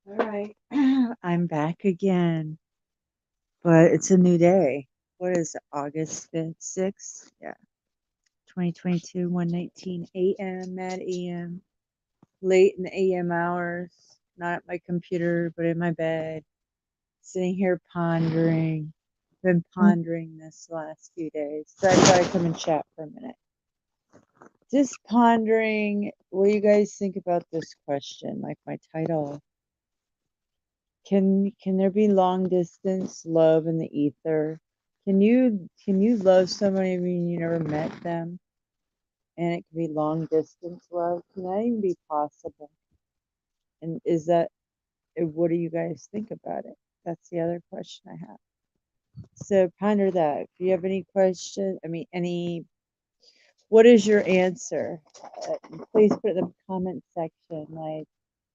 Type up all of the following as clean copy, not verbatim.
All right. I'm back again, but it's a new day. What is it, August 5th, 6th? Yeah. 2022, 1:19 a.m. Mad AM. Late in the AM hours. Not at my computer, but in my bed. Sitting here pondering. Been pondering this last few days. So I thought I'd come and chat for a minute. Just pondering what you guys think about this question, like my title. Can there be long distance love in the ether? Can you love somebody when you never met them? And it can be long distance love. Can that even be possible? And is that what do you guys think about it? That's the other question I have. So ponder that. If you have any question, what is your answer? Please put it in the comment section. Like,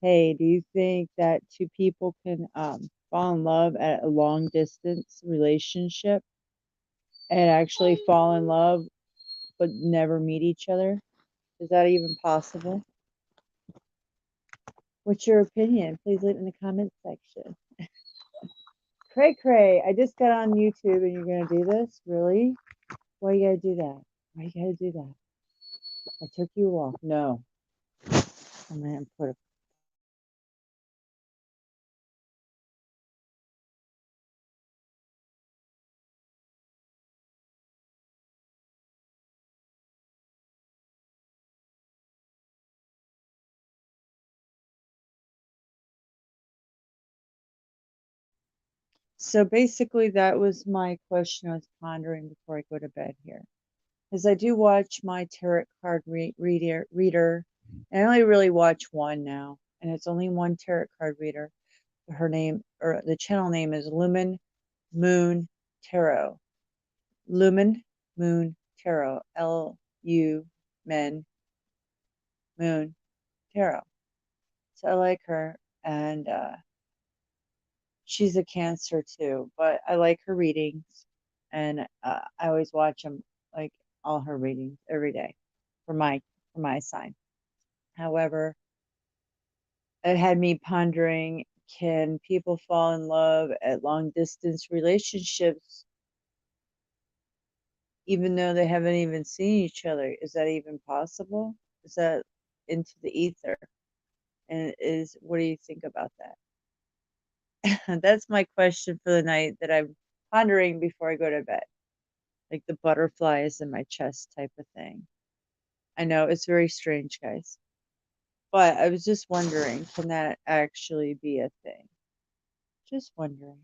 hey, do you think that two people can fall in love at a long distance relationship and actually fall in love but never meet each other? Is that even possible? What's your opinion? Please leave it in the comment section. Cray cray, I just got on YouTube and you're gonna do this? Really? Why you gotta do that? Why you gotta do that? I took you off. No. I'm gonna put a So basically, that was my question I was pondering before I go to bed here. Is I do watch my tarot card reader, and I only really watch one now, and it's only one tarot card reader. Her name or the channel name is Lumen Moon Tarot. Lumen Moon Tarot. L-U Men Moon Tarot. So I like her, and she's a Cancer too, but I like her readings, and I always watch them, like all her readings every day for my sign. However, it had me pondering: can people fall in love at long distance relationships even though they haven't even seen each other? Is that even possible? Is that into the ether? And is what do you think about that? That's my question for the night that I'm pondering before I go to bed. Like the butterflies in my chest type of thing. I know it's very strange, guys. But I was just wondering, can that actually be a thing? Just wondering.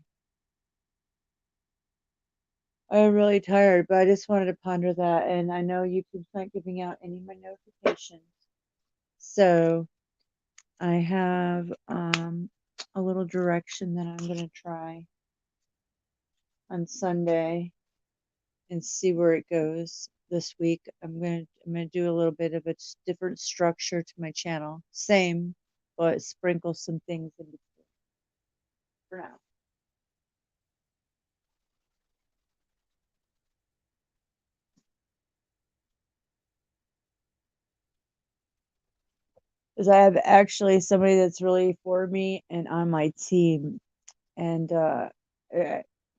I'm really tired, but I just wanted to ponder that. And I know YouTube's not giving out any of my notifications. So I have a little direction that I'm going to try on Sunday and see where it goes this week. I'm gonna do a little bit of a different structure to my channel. Same, but sprinkle some things in between for now. Because I have actually somebody that's really for me and on my team, and uh,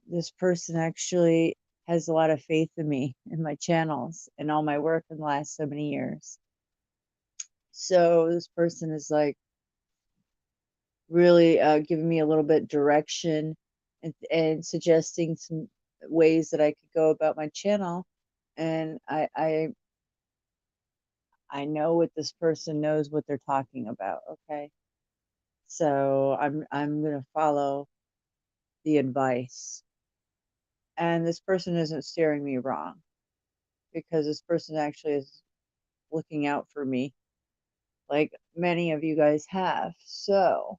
this person actually has a lot of faith in me and my channels and all my work in the last so many years. So this person is like really giving me a little bit direction and suggesting some ways that I could go about my channel. And I know what this person knows what they're talking about. Okay, so I'm gonna follow the advice, and this person isn't steering me wrong because this person actually is looking out for me, like many of you guys have. So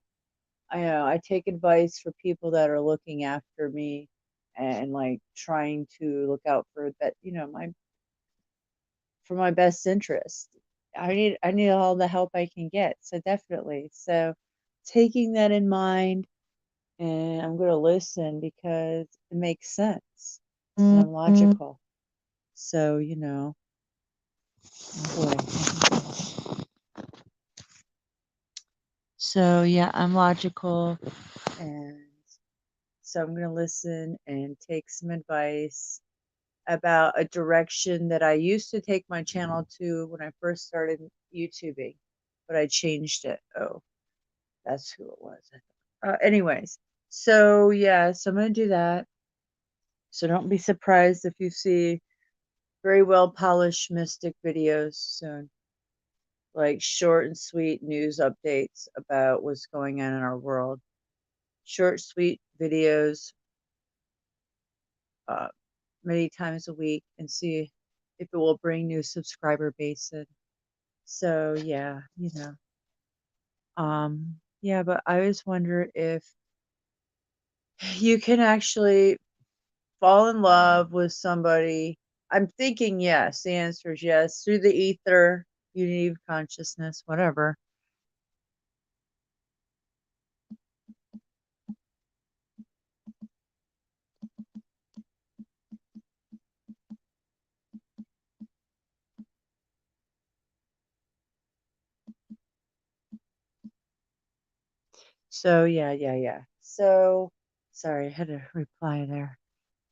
I know I take advice for people that are looking after me and like trying to look out for that, my for my best interest. I need all the help I can get. So definitely. So taking that in mind, and I'm going to listen because it makes sense and I'm logical. So, oh boy. So yeah, I'm logical, and so I'm gonna listen and take some advice about a direction that I used to take my channel to when I first started YouTubing, but I changed it. Oh, that's who it was. Anyways, so yeah, so I'm gonna do that. So don't be surprised if you see very well polished Mystic videos soon, like short and sweet news updates about what's going on in our world. Short, sweet videos, uh, many times a week, and see if it will bring new subscriber base in. So yeah, yeah, but I always wonder if you can actually fall in love with somebody. I'm thinking yes. The answer is yes. Through the ether, unity of consciousness, whatever. So yeah. So sorry, I had to reply there.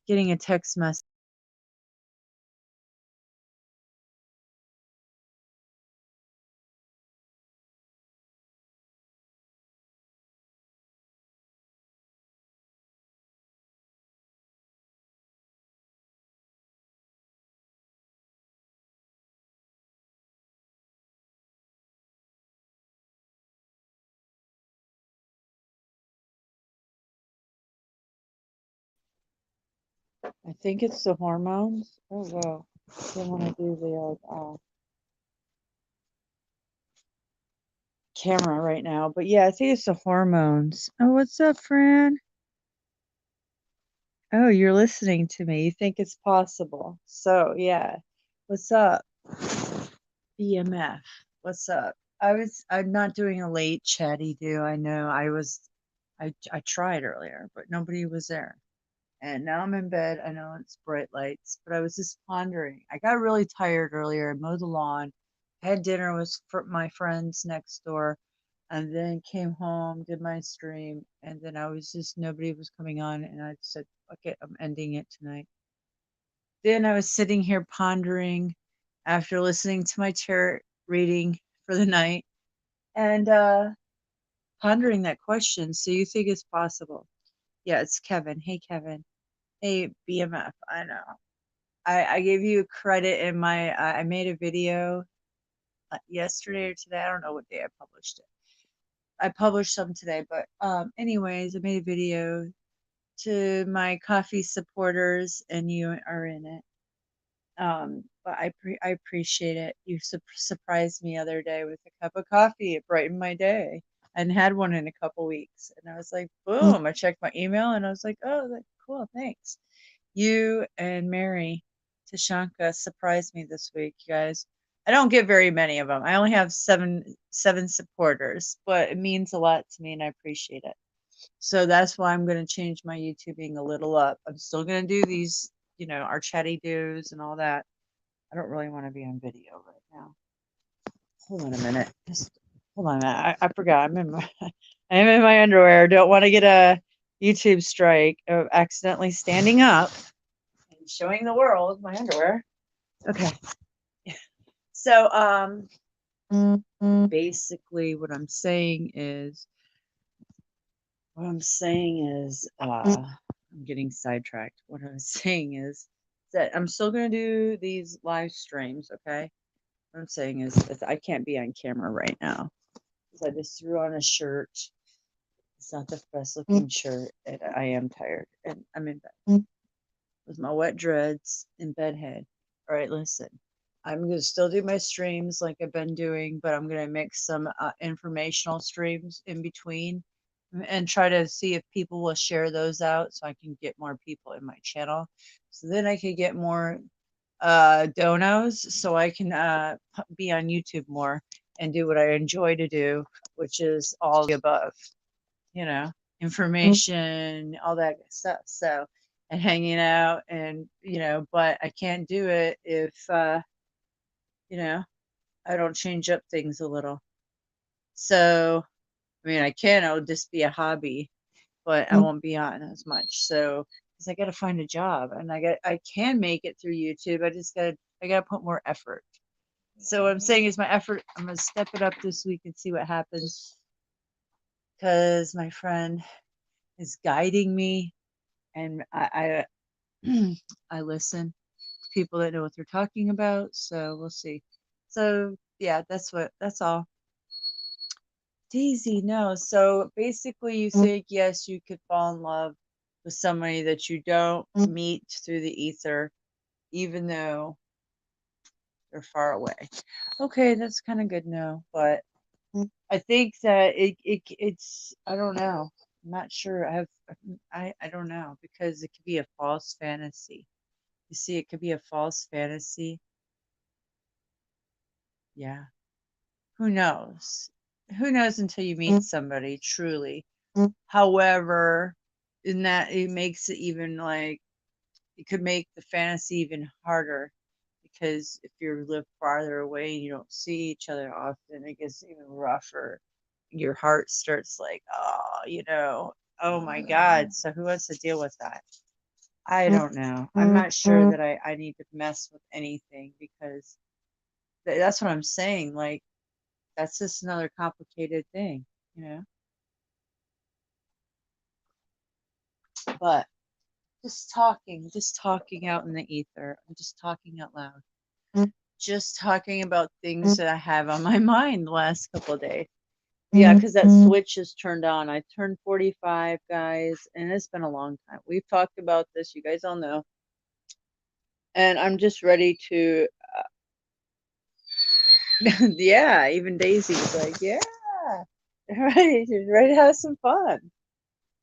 Getting a text message. I think it's the hormones. Oh wow. Don't want to do the camera right now, but yeah, I think it's the hormones. Oh, what's up, Fran? Oh, you're listening to me. You think it's possible. So yeah. What's up? BMF. What's up? I'm not doing a late chatty do. I know I tried earlier, but nobody was there. And now I'm in bed. I know it's bright lights, but I was just pondering. I got really tired earlier. I mowed the lawn, had dinner with my friends next door, and then came home, did my stream, and then I was just nobody was coming on, and I said, "Okay, I'm ending it tonight." Then I was sitting here pondering after listening to my tarot reading for the night and pondering that question. So you think it's possible? Yeah, it's Kevin. Hey, Kevin. Hey, BMF. I know. I gave you credit in my, I made a video yesterday or today. I don't know what day I published it. I published some today, but anyways, I made a video to my coffee supporters, and you are in it. But I appreciate it. You surprised me other day with a cup of coffee. It brightened my day. I hadn't had one in a couple weeks, and I was like, boom! I checked my email, and I was like, oh, cool, thanks. You and Mary Tashanka surprised me this week, you guys. I don't get very many of them. I only have seven supporters, but it means a lot to me, and I appreciate it. So that's why I'm going to change my YouTubing a little up. I'm still going to do these, our chatty do's and all that. I don't really want to be on video right now. Hold on a minute. Just hold on a minute. I forgot. I'm in my underwear. Don't want to get a YouTube strike of accidentally standing up and showing the world my underwear. Okay. So basically what I'm saying is I'm getting sidetracked. What I'm saying is that I'm still gonna do these live streams, okay? What I'm saying is that I can't be on camera right now because I just threw on a shirt. It's not the best looking shirt, and I am tired, and I'm in bed with my wet dreads and bedhead. All right, listen. I'm gonna still do my streams like I've been doing, but I'm gonna mix some informational streams in between and try to see if people will share those out so I can get more people in my channel. So then I could get more donos so I can be on YouTube more and do what I enjoy to do, which is all the above, information, all that good stuff. So, and hanging out and, but I can't do it if, you know, I don't change up things a little. So I mean, I can, it'll just be a hobby, but I won't be on as much. So, because I got to find a job and I can make it through YouTube. I got to put more effort. So what I'm saying is my effort, I'm going to step it up this week and see what happens because my friend is guiding me and I listen to people that know what they're talking about. So we'll see. So yeah, that's all. Daisy, no. So basically, you think, yes, you could fall in love with somebody that you don't meet through the ether, even though they're far away. Okay, that's kind of good. No, but I think that it's, I don't know. I'm not sure. I don't know because it could be a false fantasy. You see, it could be a false fantasy. Yeah. Who knows? Who knows until you meet somebody truly. However, in that it makes it even like it could make the fantasy even harder because if you live farther away and you don't see each other often, it gets even rougher. Your heart starts like, oh, oh my God. So who wants to deal with that? I don't know. I'm not sure that I need to mess with anything because that's what I'm saying. Like, that's just another complicated thing, you know? But just talking out in the ether. I'm just talking out loud. Just talking about things that I have on my mind the last couple of days. Yeah, because that switch is turned on. I turned 45, guys, and it's been a long time. We've talked about this. You guys all know. And I'm just ready to, yeah, even Daisy's like, yeah, ready to have some fun.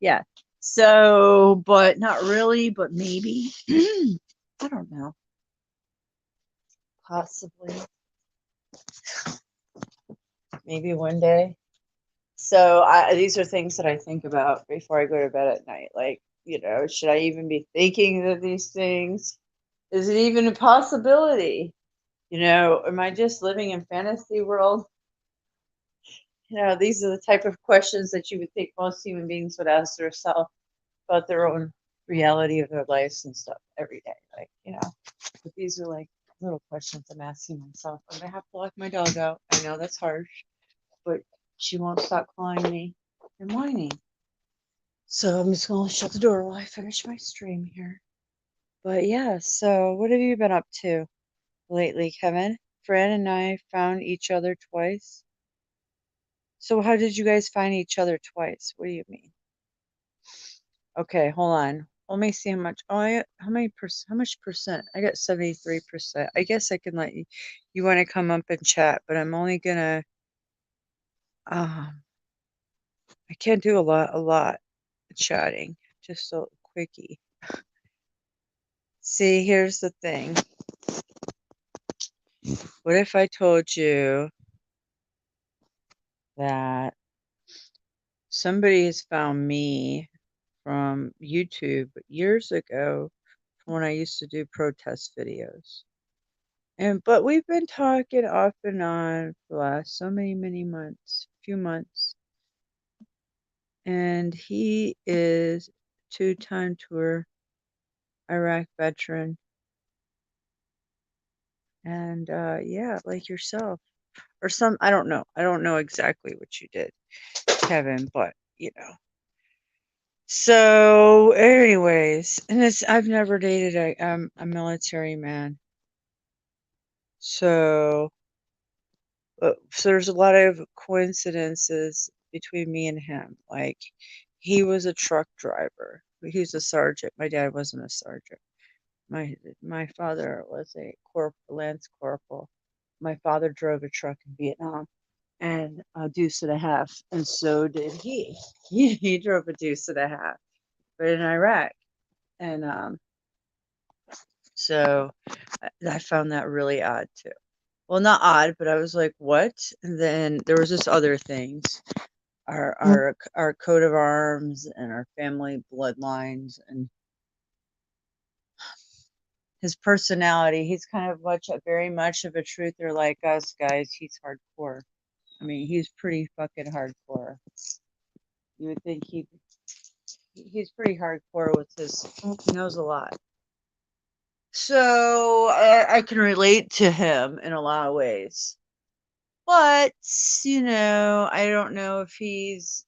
Yeah. So, but not really, but maybe. I don't know. Possibly. Maybe one day. So these are things that I think about before I go to bed at night. Like, should I even be thinking of these things? Is it even a possibility? Am I just living in fantasy world? These are the type of questions that you would think most human beings would ask themselves about their own reality of their lives and stuff every day. Like, but these are like little questions I'm asking myself. I'm gonna have to lock my dog out. I know that's harsh, but she won't stop calling me and whining. So I'm just gonna shut the door while I finish my stream here. But yeah, so what have you been up to lately, Kevin? Fran and I found each other twice. So how did you guys find each other twice? What do you mean? Okay, hold on. Let me see how much. Oh, how many percent? How much percent? I got 73%. I guess I can let you. You want to come up and chat, but I'm only gonna. Um, I can't do a lot of chatting. Just a quickie. See, here's the thing. What if I told you that somebody has found me from YouTube years ago from when I used to do protest videos? But we've been talking off and on for the last so many months, few months. And he is two-time tour Iraq veteran. And yeah, like yourself. Or I don't know. I don't know exactly what you did, Kevin, but So, anyways, and I've never dated a military man. So, so there's a lot of coincidences between me and him. Like, he was a truck driver. He was a sergeant. My dad wasn't a sergeant. My father was a lance corporal. My father drove a truck in Vietnam and a deuce and a half, and so did he. He drove a deuce and a half, but in Iraq. And so I found that really odd too. Well, not odd, but I was like, "What?" And then there was just other things, our coat of arms and our family bloodlines and his personality. He's kind of very much of a truther like us guys. He's hardcore. I mean, he's pretty fucking hardcore. You would think he's pretty hardcore with his, he knows a lot. So I can relate to him in a lot of ways. But, I don't know if he's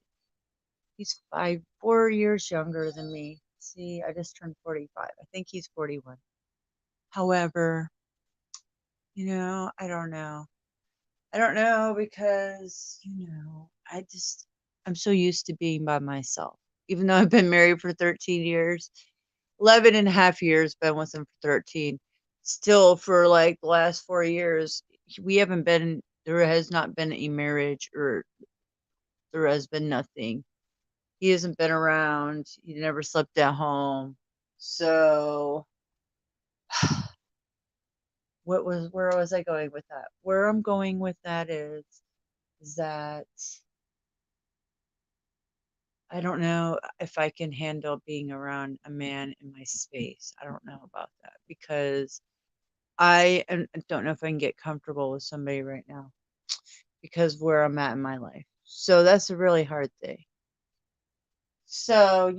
4 years younger than me. See, I just turned 45. I think he's 41. However, I don't know. I don't know because, I'm so used to being by myself. Even though I've been married for 13 years, 11 and a half years, been with him for 13. Still, for like the last 4 years, there has not been a marriage, or there has been nothing. He hasn't been around. He never slept at home. So, where was I going with that? Where I'm going with that is that I don't know if I can handle being around a man in my space. I don't know about that because I don't know if I can get comfortable with somebody right now because where I'm at in my life. So that's a really hard thing. So,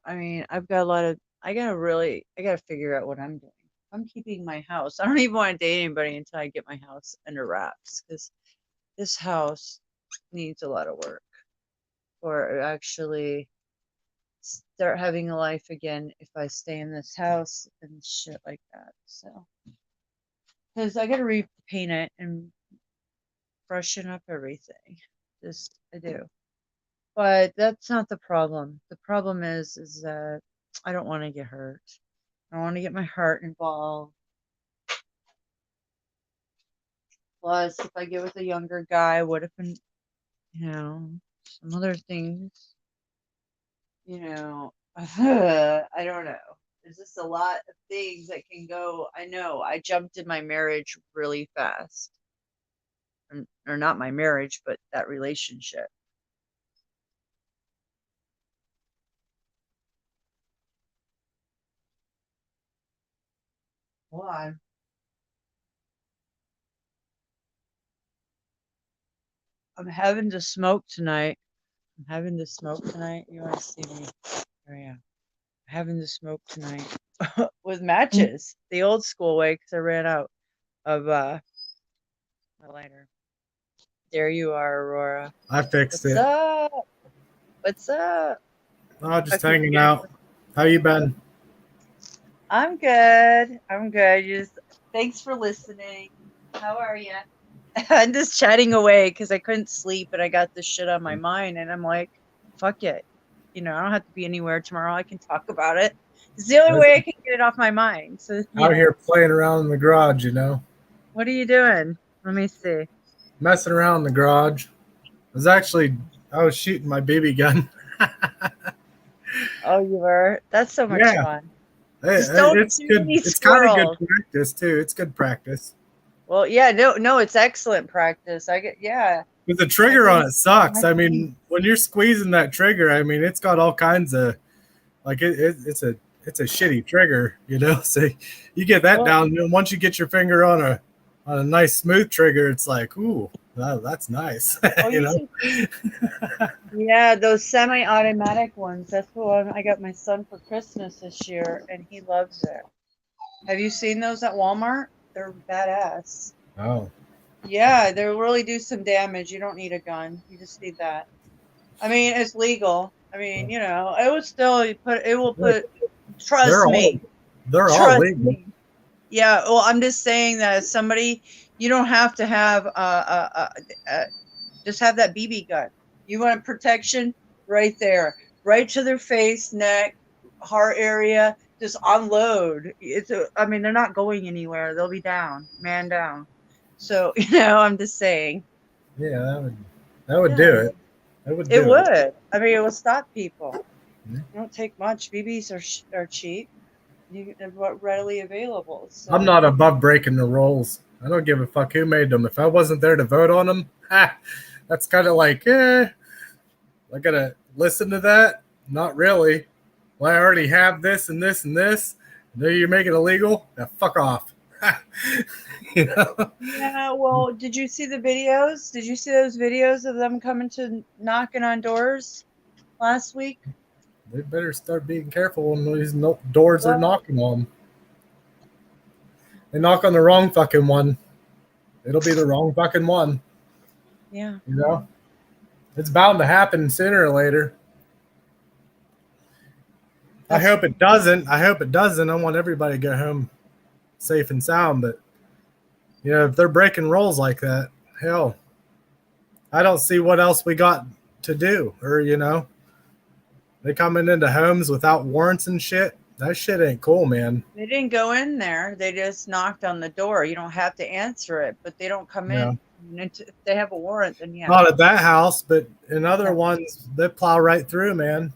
I mean, I gotta figure out what I'm doing. I'm keeping my house. I don't even want to date anybody until I get my house under wraps because this house needs a lot of work or actually start having a life again if I stay in this house and shit like that. So, because I gotta repaint it and freshen up everything. Just, I do. But that's not the problem. The problem is that I don't want to get hurt. I don't want to get my heart involved. Plus, if I get with a younger guy, what if, some other things, I don't know. There's just a lot of things that can go. I know I jumped in my marriage really fast. Or not my marriage, but that relationship. Why? I'm having to smoke tonight. You want to see me? Oh yeah. I'm having to smoke tonight with matches, the old school way, because I ran out of my lighter. There you are, Aurora. I fixed What's it. up? What's up? Oh, just hanging out. How you been? I'm good. I'm good. Thanks for listening. How are you? I'm just chatting away because I couldn't sleep and I got this shit on my mind, and I'm like, fuck it. I don't have to be anywhere tomorrow. I can talk about it. It's the only way I can get it off my mind. So, Out here playing around in the garage, What are you doing? Let me see. Messing around in the garage. I was shooting my BB gun. Oh, you were? That's so much Yeah, fun. Just don't it's shoot good. any It's kind of good squirrels. practice too. It's good practice. Well, yeah, no, it's excellent practice. Yeah. But the trigger on it sucks. I mean, when you're squeezing that trigger, I mean, it's got all kinds of it's a shitty trigger, So you get that down, and once you get your finger on a nice smooth trigger, it's like, ooh, that's nice, Yeah, those semi-automatic ones. That's the one I got my son for Christmas this year, and he loves it. Have you seen those at Walmart? They're badass. Oh. Yeah, they really do some damage. You don't need a gun. You just need that. I mean, it's legal. I mean, it will trust me. They're all legal. Me. Yeah, well, I'm just saying that as somebody, you don't have to have just have that BB gun. You want protection right there, right to their face, neck, heart area. Just unload. I mean, they're not going anywhere. They'll be man down. So I'm just saying. Yeah, that would do it. It would. I mean, it will stop people. It don't take much. BBs are cheap. They're readily available. So. I'm not above breaking the rules. I don't give a fuck who made them. If I wasn't there to vote on them, that's kind of like, I gotta listen to that? Not really. Well, I already have this and this and this. And then you make it illegal? Now fuck off. You know, Yeah, well, did you see the videos? Did you see those videos of them coming to knocking on doors last week? they better start being careful when these doors are Well, knocking on. They knock on the wrong fucking one. It'll be the wrong fucking one. yeah. You know, it's bound to happen sooner or later. I That's hope it doesn't. I hope it doesn't. I want everybody to go home safe and sound. But you know, if they're breaking rules like that, hell, I don't see what else we got to do. Or you know, they coming into homes without warrants and shit. That shit ain't cool, man. They didn't go in there. They just knocked on the door. You don't have to answer it, but they don't come Yeah, in. If they have a warrant, then yeah. not at that house, but in other Yeah. ones, they plow right through, man.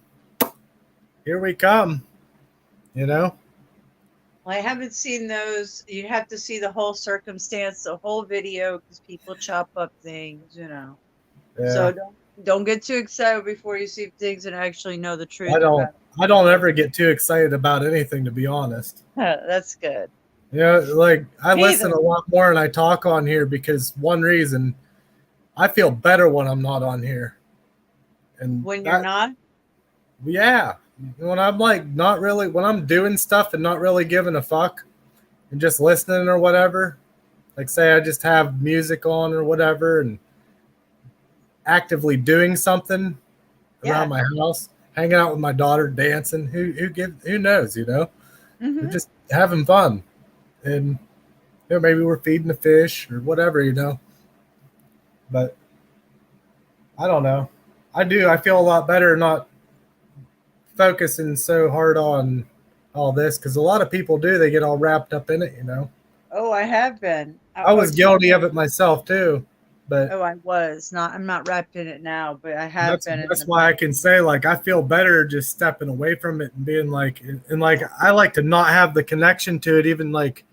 Here we come. You know. Well, I haven't seen those. You have to see the whole circumstance, the whole video, because people chop up things, you know. Yeah. So don't get too excited before you see things and actually know the I truth don't. about I don't ever get too excited about anything, to be honest. it. That's good. You know, like I Me listen either. a lot more and I talk on here because one reason I feel better when I'm not on here. And When you're that, not, yeah, when I'm like not really, when I'm doing stuff and not really giving a fuck and just listening or whatever, like say I just have music on or whatever and actively doing something around yeah. my house, hanging out with my daughter, dancing, who knows, you know? We're Hmm. just having fun. And you know, maybe we're feeding the fish or whatever, you know. But I don't know. I do. I feel a lot better not focusing so hard on all this because a lot of people do. They get all wrapped up in it, you know. Oh, I have been. I Oh, was guilty of it myself too, but oh, I was not. I'm not wrapped in it now, but I have that's been in that's the why I past. can say like I feel better just stepping away from it and being like and like I like to not have the connection to it. Even like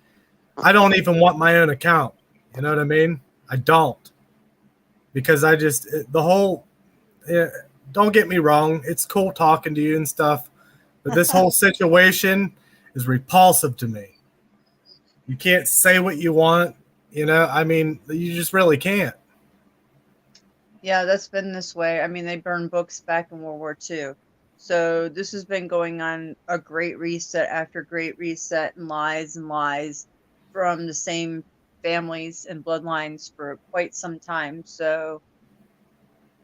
I don't even want my own account. You know what I mean? I don't because I just the whole. Yeah, don't get me wrong. It's cool talking to you and stuff, but this whole situation is repulsive to me. You can't say what you want. You know, I mean, you just really can't. Yeah, that's been this way. I mean, they burned books back in World War II. So this has been going on a great reset after great reset and lies from the same families and bloodlines for quite some time. So,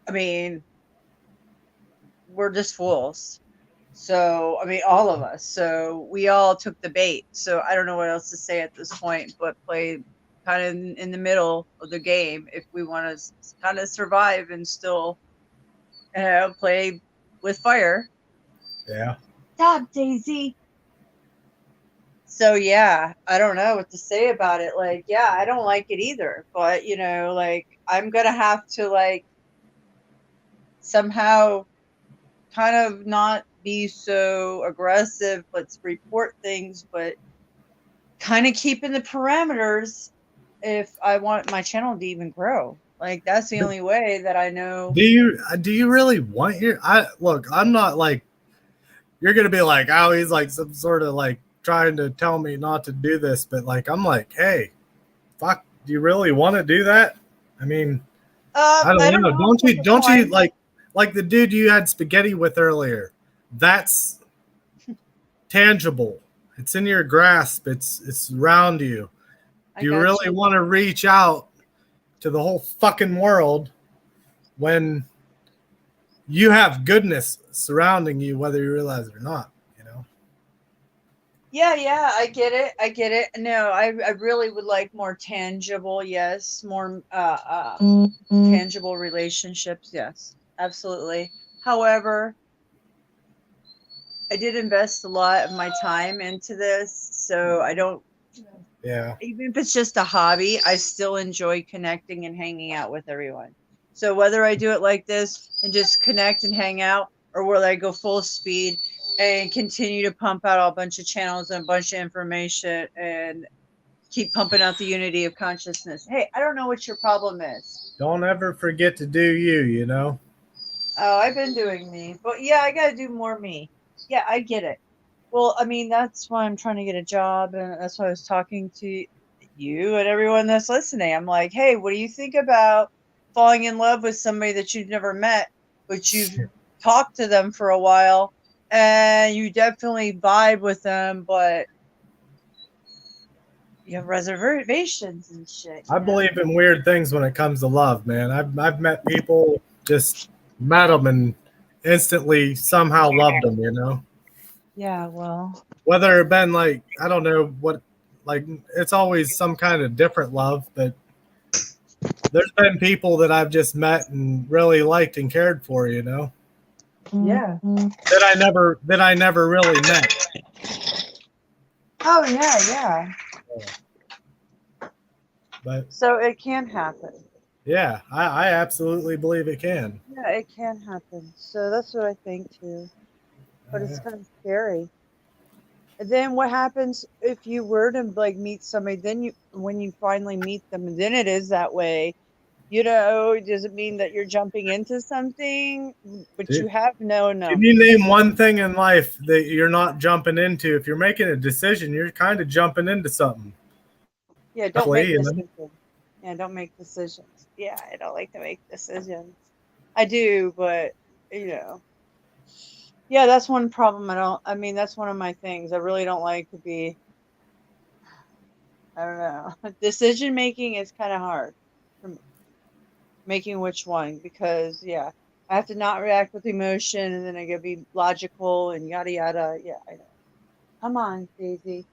I mean, we're just fools. So, I mean, all of us. So we all took the bait. So I don't know what else to say at this point, but play kind of in the middle of the game if we want to kind of survive and still play with fire. Yeah. Stop, Daisy. So yeah, I don't know what to say about it. Like, yeah, I don't like it either. But like I'm gonna have to like somehow kind of not be so aggressive, but report things, but kind of keeping the parameters if I want my channel to even grow. Like that's the But only way that I know. do you really want your? I look. I'm not like you're gonna be like, oh, he's like some sort of like trying to tell me not to do this, but like I'm like, hey, fuck, do you really want to do that? I mean, I I don't don't know. know. Don't What's you? the Don't you point? like the dude you had spaghetti with earlier? That's tangible. It's in your grasp. It's around you. I Do you got really you. want to reach out to the whole fucking world when you have goodness surrounding you, whether you realize it or not? You know. Yeah, I get it. I get it. No, I really would like more tangible, yes, more tangible relationships, yes, absolutely. However, I did invest a lot of my time into this, so I don't Yeah. even if it's just a hobby, I still enjoy connecting and hanging out with everyone. So whether I do it like this and just connect and hang out, or whether I go full speed and continue to pump out a bunch of channels and a bunch of information and keep pumping out the unity of consciousness. Hey, I don't know what your problem is. Don't ever forget to do you. You know. Oh, I've been doing me, but yeah, I got to do more me. Yeah, I get it. Well, I mean, that's why I'm trying to get a job, and that's why I was talking to you and everyone that's listening. I'm like, hey, what do you think about falling in love with somebody that you've never met, but you've talked to them for a while and you definitely vibe with them, but you have reservations and shit. I believe in weird things when it comes to love, man. I've met people, just met them and instantly somehow loved them, you know? Yeah, well, Whether it been like, I don't know what, like, it's always some kind of different love, but there's been people that I've just met and really liked and cared for, you know? yeah. That I never really met. Oh, yeah. But So it can happen. yeah, I absolutely believe it can. Yeah, it can happen. So that's what I think too. But it's kind of scary. And then what happens if you were to like meet somebody, then when you finally meet them, then it is that way. You know, does it mean that you're jumping into something? But you have no. Can you name one thing in life that you're not jumping into? If you're making a decision, you're kind of jumping into something. Yeah, don't make decisions. Yeah, don't make decisions. Yeah, I don't like to make decisions. I do, but you know. Yeah, that's one problem. That's one of my things. I really don't like to be, I don't know. Decision making is kind of hard for me. Making which one, because yeah, I have to not react with emotion and then I gotta be logical and yada yada. Yeah, I know. Come on, Daisy.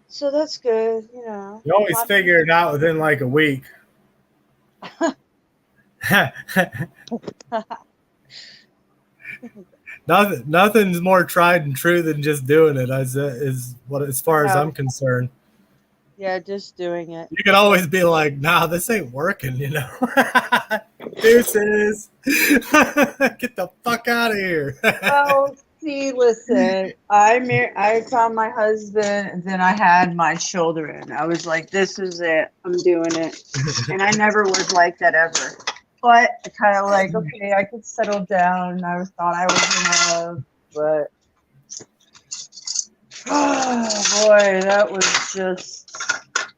So that's good, you know. You always figure it out within like a week. Nothing's more tried and true than just doing it, as far as I'm concerned. Yeah, just doing it. You can always be like, nah, this ain't working, you know. Deuces. Get the fuck out of here. Oh, see, listen, I found my husband and then I had my children. I was like, this is it. I'm doing it. And I never was like that ever. But I kind of like, okay, I could settle down. I thought I was in love, but oh boy, that was just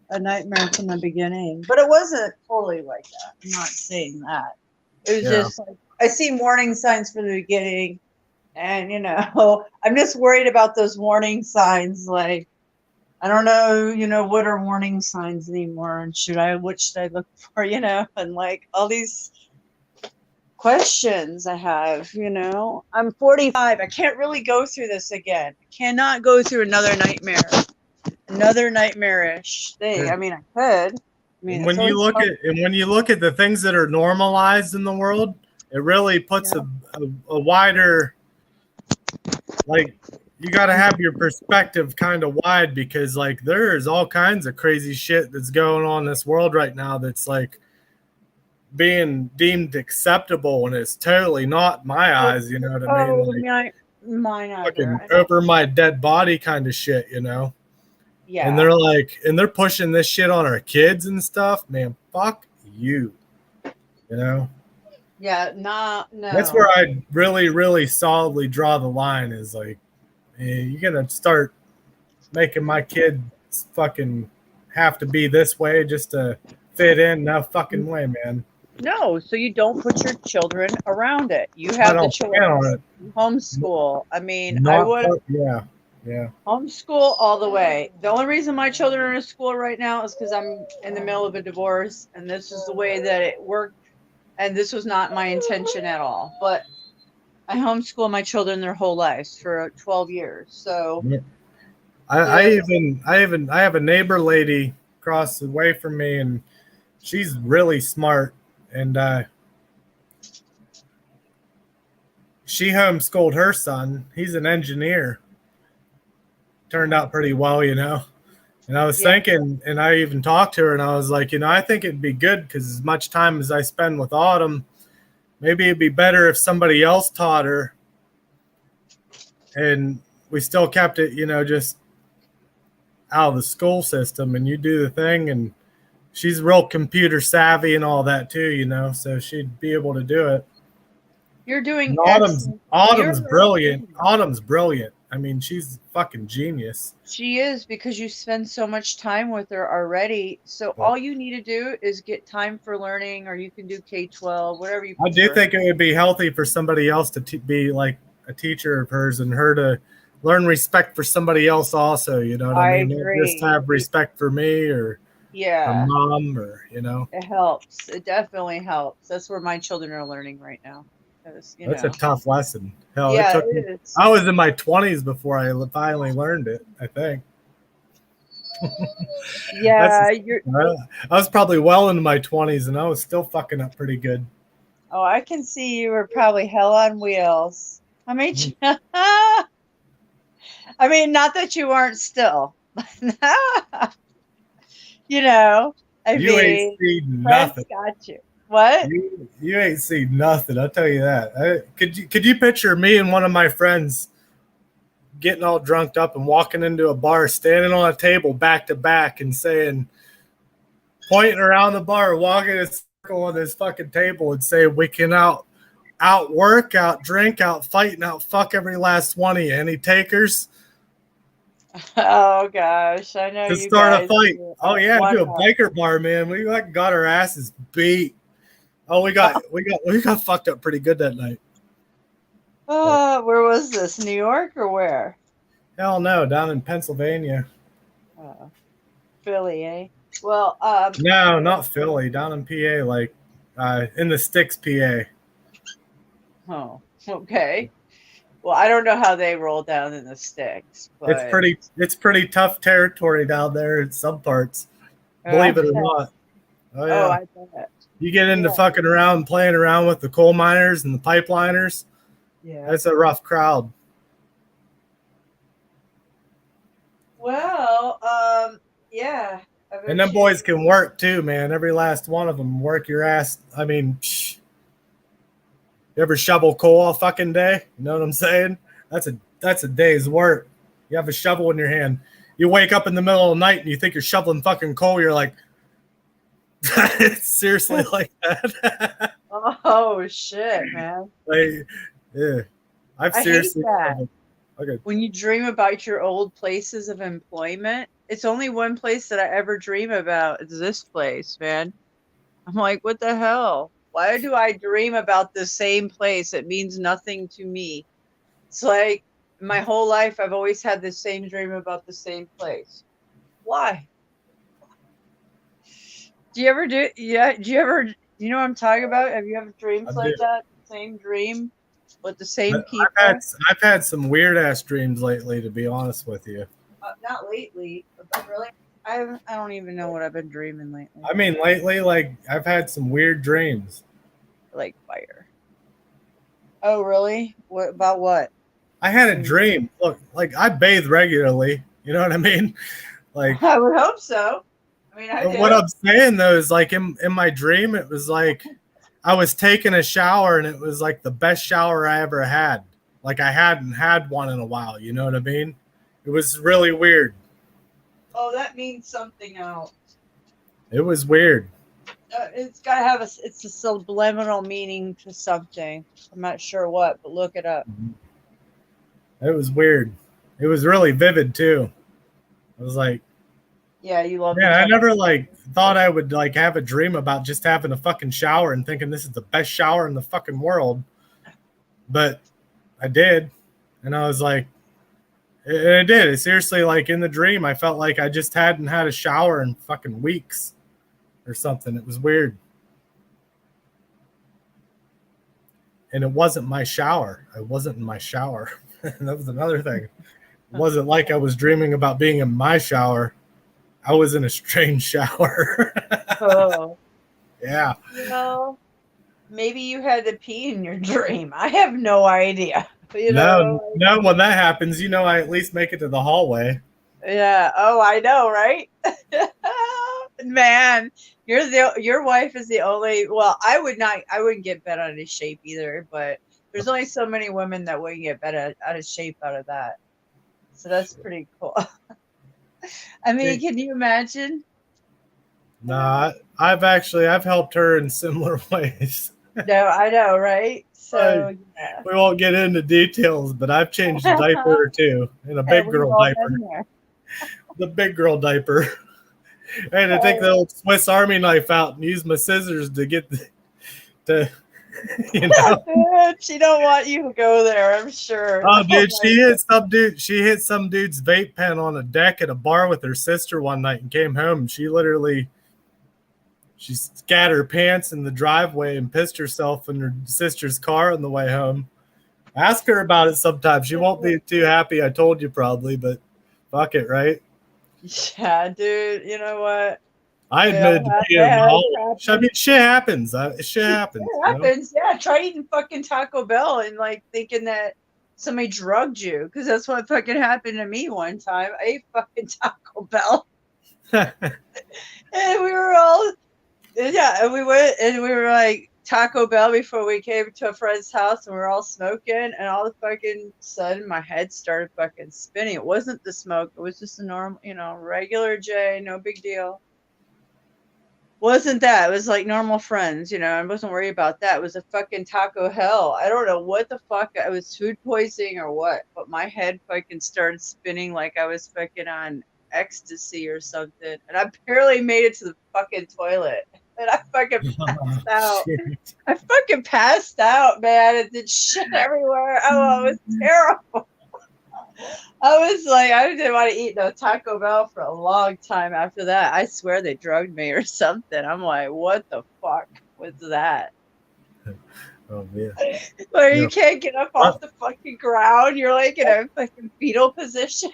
a nightmare from the beginning. But it wasn't totally like that. I'm not saying that. It was just like, I see warning signs from the beginning, and you know, I'm just worried about those warning signs. Like, I don't know, you know, what are warning signs anymore, and what should I look for, you know, and like all these questions I have, you know. I'm 45. I can't really go through this again. I cannot go through another nightmarish thing. I mean, I could. I mean, when you look at the things that are normalized in the world, it really puts a wider, like, you got to have your perspective kind of wide, because like there's all kinds of crazy shit that's going on in this world right now that's like being deemed acceptable, and it's totally not in my eyes, you know what I mean? Like, mine either. Over my dead body kind of shit, you know? Yeah. And they're pushing this shit on our kids and stuff. Man, fuck you. You know? Yeah, no. That's where I really, really solidly draw the line, is like, you're gonna start making my kid fucking have to be this way just to fit in. No fucking way, man. No, so you don't put your children around it. You have the children homeschool. I mean, I would. Yeah. Homeschool all the way. The only reason my children are in school right now is because I'm in the middle of a divorce, and this is the way that it worked. And this was not my intention at all. But I homeschool my children their whole lives for 12 years. So I have a neighbor lady across the way from me, and she's really smart, and she homeschooled her son. He's an engineer. Turned out pretty well, you know. And I was thinking, and I even talked to her, and I was like, you know, I think it'd be good, because as much time as I spend with Autumn, maybe it'd be better if somebody else taught her, and we still kept it, you know, just out of the school system, and you do the thing. And she's real computer savvy and all that too, you know, so she'd be able to do it. You're doing Autumn's brilliant. Autumn's brilliant. I mean, she's fucking genius. She is, because you spend so much time with her already. So But all you need to do is get time for learning, or you can do K-12, whatever you I do prefer. think it would be healthy for somebody else to be like a teacher of hers and her to learn respect for somebody else also. You know what I I mean? Not just agree. have respect for me or her Yeah, mom or, you know. it helps. It definitely helps. That's where my children are learning right now. Because, That's a tough lesson. Hell, it yeah, took me. it is. I was in my 20s before I finally learned it. I think that's. Yeah, you're. I was probably well into my 20s, and I was still fucking up pretty good. Oh, I can see you were probably hell on wheels. I mean, Mm. I mean, not that you weren't still. You know, I You ain't mean, seen friends nothing. got you. What? You ain't seen nothing. I'll tell you that. Could you picture me and one of my friends getting all drunked up and walking into a bar, standing on a table back to back, and saying, pointing around the bar, walking in a circle on this fucking table, and saying, "We can outwork, out drink, out fight, and out fuck every last one of you. Any takers Oh gosh, I know to you start a guys fight?" Oh yeah, one to a up. biker bar, man. We like got our asses beat. Oh, we got fucked up pretty good that night. But Where was this? New York or where? hell no, down in Pennsylvania. Uh, Philly, eh? Well, No, not Philly, down in PA, like in the sticks, PA. oh, okay. Well, I don't know how they roll down in the sticks, It's but pretty tough territory down there in some parts. I Believe it or bet. not. Oh Oh, yeah. I bet. You get into Yeah, fucking around, playing around with the coal miners and the pipeliners. yeah. That's a rough crowd. Well, yeah. I And bet them you. boys can work too, man. Every last one of them work your ass. I mean, you ever shovel coal all fucking day? You know what I'm saying? That's a day's work. You have a shovel in your hand. You wake up in the middle of the night and you think you're shoveling fucking coal. You're like, it's seriously like that. Oh shit, man. Like, yeah, I've I hate seriously that. shoveled. Okay. When you dream about your old places of employment, it's only one place that I ever dream about. It's this place, man. I'm like, what the hell? Why do I dream about the same place? It means nothing to me. It's like my whole life I've always had the same dream about the same place. Why? Do you ever do yeah, do you ever you know what I'm talking about? Have you ever I dreams do. like that? Same dream with the same I've had people? I've had some weird ass dreams lately, to be honest with you. Not lately, but really, I don't even know what I've been dreaming lately. I mean, lately, like I've had some weird dreams. Like fire. Oh, really? What about what? I had a Can you? dream. Look, like I bathe regularly. You know what I mean? Like I would hope so. I mean, I what do. I'm saying though is like in my dream, it was like I was taking a shower and it was like the best shower I ever had. Like I hadn't had one in a while. You know what I mean? It was really weird. Oh, that means something else. It was weird. It's got to have it's a subliminal meaning to something. I'm not sure what, but look it up. It was weird. It was really vivid too. I was like, Yeah, you love to yeah, I talk. never like thought I would like have a dream about just having a fucking shower and thinking this is the best shower in the fucking world. But I did. And I was like, it did. It seriously, like in the dream, I felt like I just hadn't had a shower in fucking weeks or something. It was weird. And it wasn't my shower. I wasn't in my shower. That was another thing. It wasn't like I was dreaming about being in my shower. I was in a strange shower. Oh, Yeah. well, maybe you had to pee in your dream. I have no idea. You No, know, no, when that happens, I at least make it to the hallway. yeah. Oh, I know, right? Man, your wife is the only. Well, I wouldn't get bent out of shape either. But there's only so many women that wouldn't get bent out of shape out of that. So that's pretty cool. I mean, Hey, can you imagine? nah, I've helped her in similar ways. No, I know, right? So yeah. We won't get into details, but I've changed a diaper or two in a big We've girl all diaper. been there. The big girl diaper. I had to take the old Swiss Army knife out and use my scissors to get to, you know. Dude, she don't want you to go there, I'm sure. Oh, dude, my she hit some dude's vape pen on a deck at a bar with her sister one night and came home. And she scat her pants in the driveway and pissed herself in her sister's car on the way home. Ask her about it sometime. She won't be too happy. I told you probably, but fuck it, right? Yeah, dude. You know what? I admitted to being an alcoholic. I mean, shit happens. Shit happens. It happens. You know? Yeah, try eating fucking Taco Bell and like thinking that somebody drugged you, because that's what fucking happened to me one time. I ate fucking Taco Bell, and we were all, yeah, and we went and we were like Taco Bell before we came to a friend's house, and we were all smoking, and all the fucking sudden my head started fucking spinning. It wasn't the smoke; it was just a normal, regular J, no big deal. Wasn't that? It was like normal friends, I wasn't worried about that. It was a fucking taco hell. I don't know what the fuck. I was food poisoning or what, but my head fucking started spinning like I was fucking on ecstasy or something. And I barely made it to the fucking toilet. And I fucking passed out. I fucking passed out, man. It did shit everywhere. Oh, it was terrible. I was like, I didn't want to eat no Taco Bell for a long time after that. I swear they drugged me or something. I'm like, what the fuck was that? Oh, man. Where you can't get up off the fucking ground. You're like in a fucking fetal position.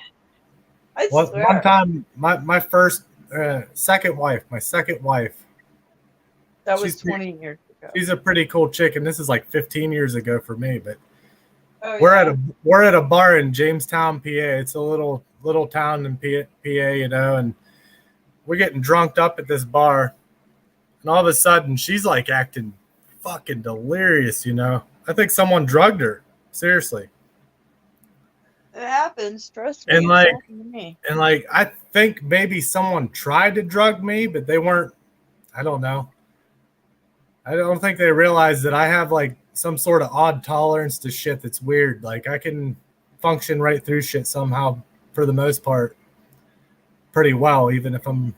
I swear. One time, my second wife. That was 20 years ago. She's a pretty cool chick, and this is like 15 years ago for me, but Oh, we're at a bar in Jamestown, PA. It's a little town in PA, and we're getting drunked up at this bar, and all of a sudden she's like acting fucking delirious. I think someone drugged her. Seriously. It happens. Trust me. And It's happened to me. I think maybe someone tried to drug me, but they weren't. I don't know. I don't think they realized that I have like some sort of odd tolerance to shit that's weird. Like I can function right through shit somehow for the most part pretty well, even if I'm,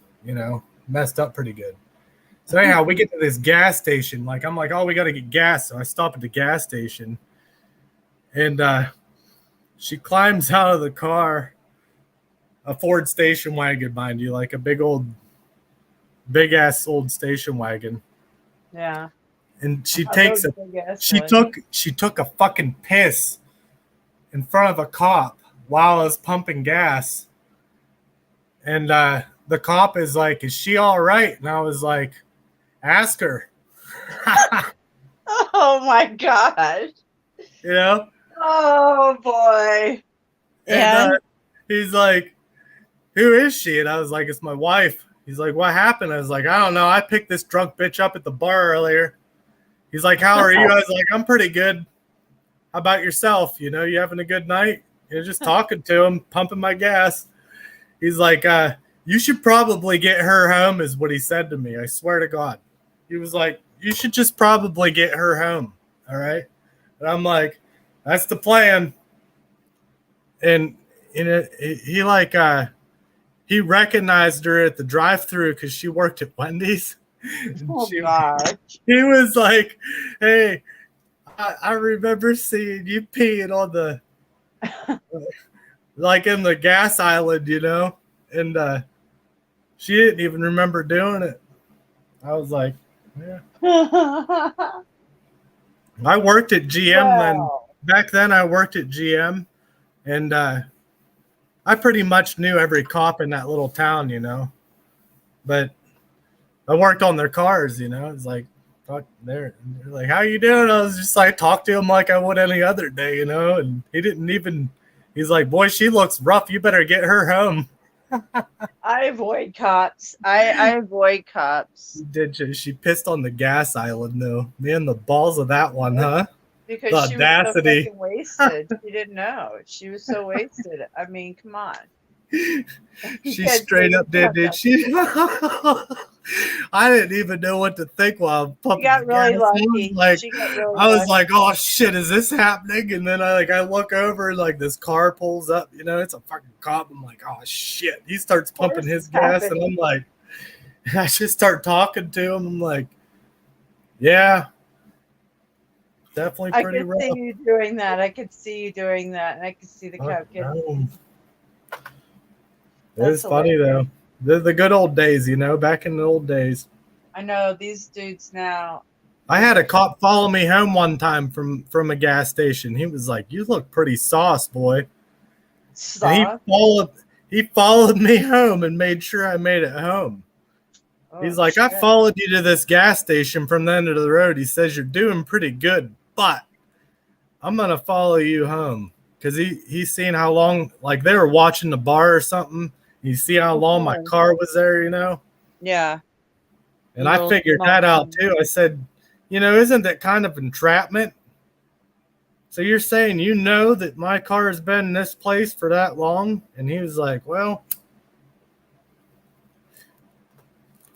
messed up pretty good. So anyhow, we get to this gas station. Like I'm like, oh, we got to get gas. So I stop at the gas station and she climbs out of the car, a Ford station wagon, mind you, like a big ass old station wagon. Yeah. And she took a fucking piss in front of a cop while I was pumping gas. And the cop is like, is she all right? And I was like, ask her. Oh my gosh. Oh boy. And he's like, who is she? And I was like, it's my wife. He's like, what happened? I was like, I don't know. I picked this drunk bitch up at the bar earlier. He's like, how are you? I was like, I'm pretty good. How about yourself? You having a good night? Just talking to him, pumping my gas. He's like, you should probably get her home is what he said to me. I swear to God. He was like, you should just probably get her home. All right. And I'm like, that's the plan. And he recognized her at the drive-thru because she worked at Wendy's. Oh, gosh. He was like, hey, I remember seeing you peeing on the, like in the gas island, and she didn't even remember doing it. I was like, yeah. I worked at GM then. Back then I worked at GM, and I pretty much knew every cop in that little town, but I worked on their cars, It's like, fuck, they're like, how you doing? I was just like, talk to him like I would any other day, and he didn't even, he's like, boy, she looks rough. You better get her home. I avoid cops. I avoid cops. She pissed on the gas island, though. Man, the balls of that one, huh? Because the she audacity. was so fucking wasted. She didn't know. She was so wasted. I mean, come on. She Yeah, straight so up did, dude. She I didn't even know what to think while I'm she pumping the got gas. really lucky. She got really I was lucky. like, oh shit, is this happening? And then I look over and like this car pulls up, it's a fucking cop. I'm like, oh shit. He starts Of pumping course his it's gas and happening. I'm like, I just start talking to him. I'm like, yeah, definitely I pretty could rough. see you doing that. I could see you doing that, and I could see the Fuck cop kid. no. It That's is funny hilarious. though. The good old days, back in the old days. I know these dudes now. I They're had a just cop follow me home one time from a gas station. He was like, "You look pretty sauce, boy," and soft. he followed me home and made sure I made it home. Oh He's like, "I shit. followed you to this gas station from the end of the road." He says, "You're doing pretty good, but I'm gonna follow you home." Because he's seen how long, like they were watching the bar or something. You see how long my Okay. car was there. Yeah. And The I old figured that out smoking. too. I said, isn't that kind of entrapment? So you're saying that my car has been in this place for that long? And he was like, well,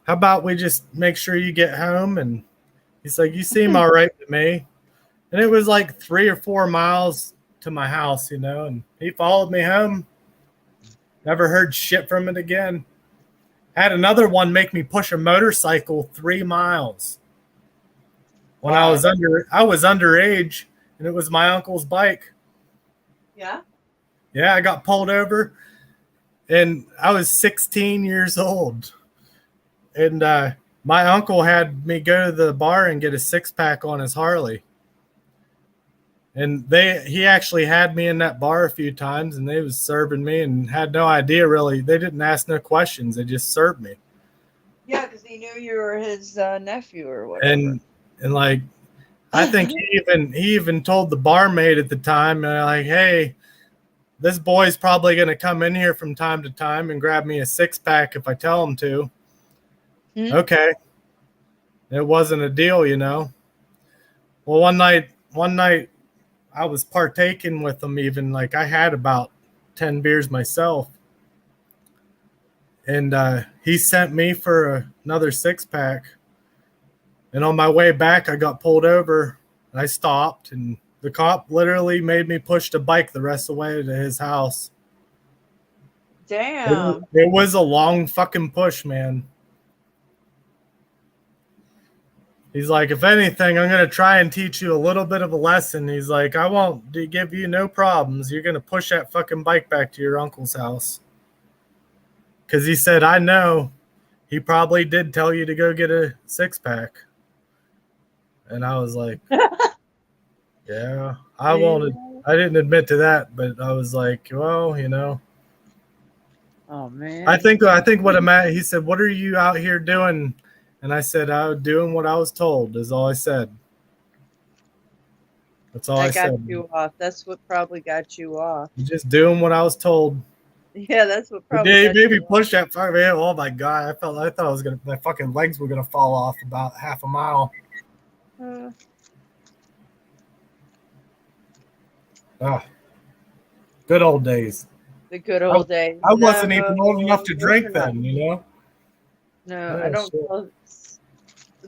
how about we just make sure you get home? And he's like, you seem all right to me. And it was like 3 or 4 miles to my house, and he followed me home. Never heard shit from it again. Had another one make me push a motorcycle 3 miles when I Why? was underage, and it was my uncle's bike. Yeah. Yeah, I got pulled over, and I was 16 years old, and my uncle had me go to the bar and get a 6-pack on his Harley, and he actually had me in that bar a few times, and they was serving me and had no idea really. They didn't ask no questions; they just served me. Yeah, because he knew you were his nephew or whatever. And like I think he even told the barmaid at the time, like, hey, this boy's probably going to come in here from time to time and grab me a 6-pack if I tell him to. Hmm? Okay. It wasn't a deal. Well, one night I was partaking with him, even like I had about 10 beers myself. And he sent me for another 6-pack. And on my way back, I got pulled over. I stopped, and the cop literally made me push the bike the rest of the way to his house. Damn. It was a long fucking push, man. He's like, if anything, I'm going to try and teach you a little bit of a lesson. He's like, I won't give you no problems. You're going to push that fucking bike back to your uncle's house. Because he said, I know. He probably did tell you to go get a 6-pack. And I was like, yeah, I wanted. I didn't admit to that, but I was like, well, Oh man. I think what I'm at. He said, what are you out here doing? And I said, I was doing what I was told, is all I said. That's all I That got said. you off. That's what probably got you off. Just doing what I was told. Yeah, that's what But probably he got made me you off. push that fucking man. Oh my god. I thought I was my fucking legs were gonna fall off about half a mile. Oh, good old days. The good old days. I wasn't even old No, enough to those drink are not. then. No, I Oh, don't. shit. Well,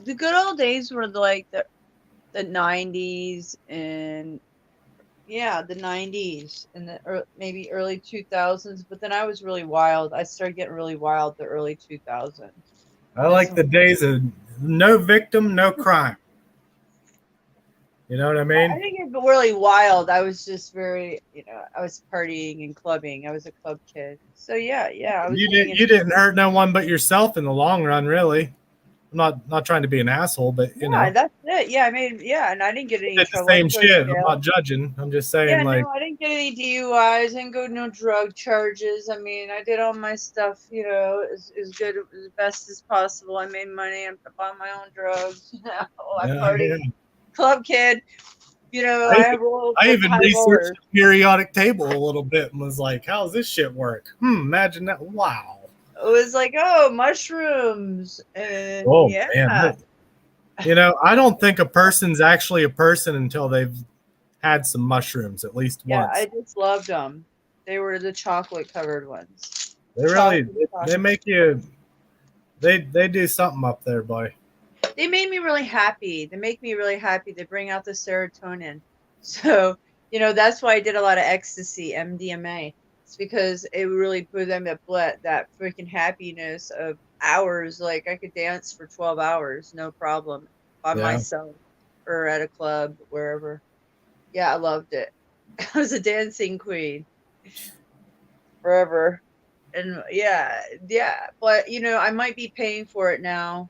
the good old days were like the 90s and yeah, the 90s and maybe early 2000s. But then I was really wild. I started getting really wild the early 2000s. I like the days of no victim, no crime. You know what I I mean? didn't get really wild. I was just very, I was partying and clubbing. I was a club kid. So yeah. I was You didn't hurt no one but yourself in the long run, really. I'm not trying to be an asshole, but Yeah, that's it. Yeah, and I didn't get any did the trouble. I same didn't go to shit. I'm jail. not judging. I'm just saying, Yeah, like, no, I didn't get any DUIs. I didn't go no drug charges. I mean, I did all my stuff, as good as best as possible. I made money. I bought my own drugs. I partied. yeah. Club kid. I rolled I with even high researched rollers. the periodic table a little bit and was like, how does this shit work? Imagine that. Wow. It was like, oh, mushrooms. And Oh, yeah. man. I don't think a person's actually a person until they've had some mushrooms at least Yeah, once. I just loved them. They were the chocolate covered ones. They really they make you they do something up there, boy. They made me really happy. They make me really happy. They bring out the serotonin. So, that's why I did a lot of ecstasy, MDMA. It's because it really put them at that freaking happiness of hours. Like I could dance for 12 hours, no problem, by myself or at a club, wherever. Yeah, I loved it. I was a dancing queen forever. And yeah, but I might be paying for it now.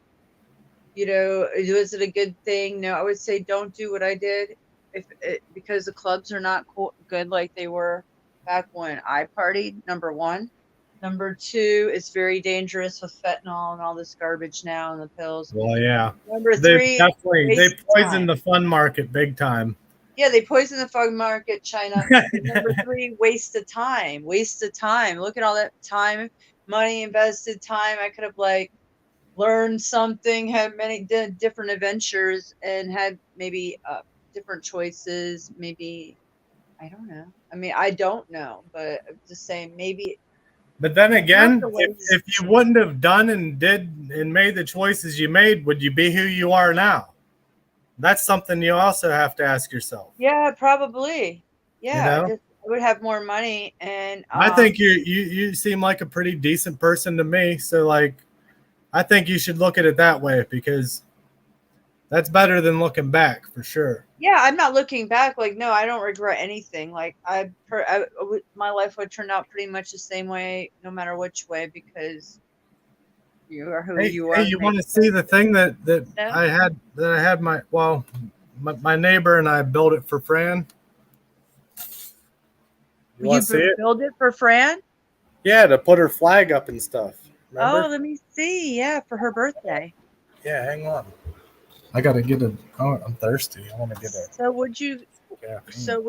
Was it a good thing? No, I would say don't do what I did because the clubs are not good like they were back when I partied. Number one. Number two, it's very dangerous with fentanyl and all this garbage now and the pills. Well, yeah. Number three, they poisoned the fun market big time. Yeah, they poisoned the fun market, China. Number three, waste of time. Waste of time. Look at all that time, money invested, time. I could have learned something, had many different adventures, and had maybe different choices. Maybe, I don't know. I mean, I don't know, but I'm just saying maybe. But then again, if you wouldn't have done and did and made the choices you made, would you be who you are now? That's something you also have to ask yourself. Yeah, probably. Yeah, I would have more money, and I think you seem like a pretty decent person to me. So I think you should look at it that way because that's better than looking back for sure. Yeah, I'm not looking back. No, I don't regret anything. My life would turn out pretty much the same way, no matter which way, because you are who you are. Hey, you want to see the thing that I had my neighbor and I built it for Fran. You want to see it? Build it for Fran? Yeah, to put her flag up and stuff. Remember? Oh, let me see. Yeah, for her birthday. Yeah, hang on. I gotta get a. Oh, I'm thirsty. I want to get a. So what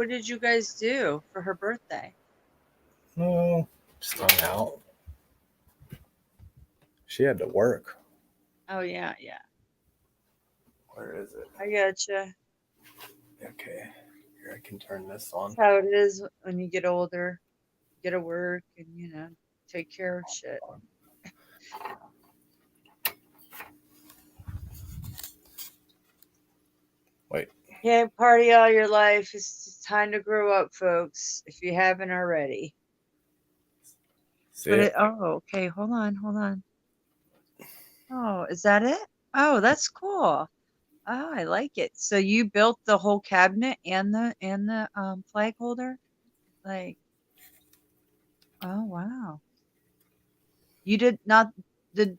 did you guys do for her birthday? No, just hung out. She had to work. Oh yeah. Where is it? I gotcha. Okay, here I can turn this on. That's how it is when you get older. You get to work and take care of shit. Wait. Can't party all your life. It's time to grow up, folks, if you haven't already. Okay. Hold on. Oh, is that it? Oh, that's cool. Oh, I like it. So you built the whole cabinet and the flag holder? Oh, wow. You did not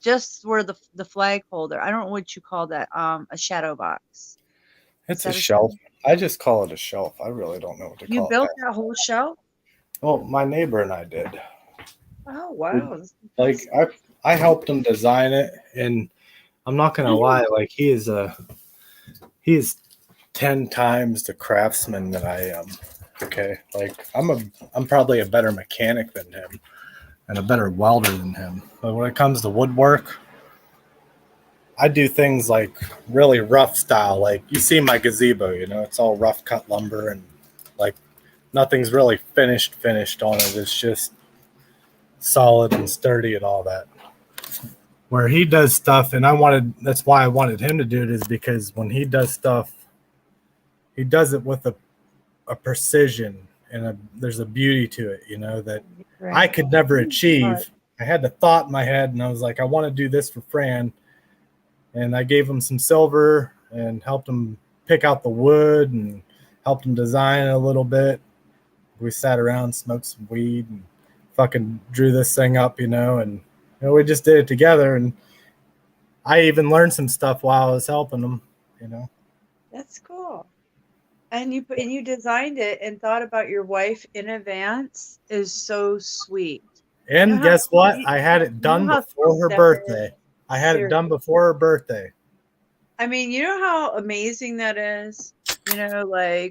just where the flag holder. I don't know what you call that. A shadow box. It's a shelf. I just call it a shelf. I really don't know what to call it. You built that whole shelf? Well, my neighbor and I did. Oh, wow. I helped him design it, and I'm not gonna lie, he is 10 times the craftsman that I am. Okay. I'm probably a better mechanic than him and a better welder than him. But when it comes to woodwork, I do things really rough style. You see my gazebo, it's all rough cut lumber and nothing's really finished on it. It's just solid and sturdy and all that. Where he does stuff, and that's why I wanted him to do it, is because when he does stuff, he does it with a precision and there's a beauty to it, that I could never achieve. I had the thought in my head and I was like, I want to do this for Fran. And I gave him some silver and helped him pick out the wood and helped him design it a little bit. We sat around, smoked some weed, and fucking drew this thing up, and we just did it together. And I even learned some stuff while I was helping him, That's cool. And you designed it and thought about your wife in advance is so sweet. And guess what? I had it done before her birthday. I had it done before her birthday. I mean, you know how amazing that is?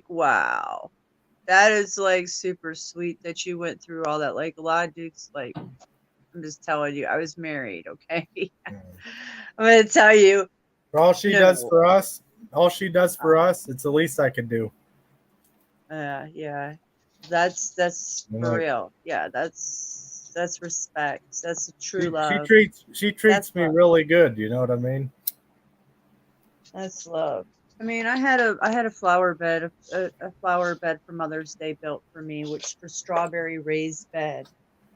Wow. That is super sweet that you went through all that. A lot of dudes, I'm just telling you, I was married, okay? I'm going to tell you. For all she does for us, it's the least I could do. Yeah. That's And for like real. Yeah, that's respect. That's a true she love. That's treats me love. really good. You know what I mean? That's love. I mean, I had a flower bed, a flower bed for Mother's Day built for me, which for strawberry raised bed,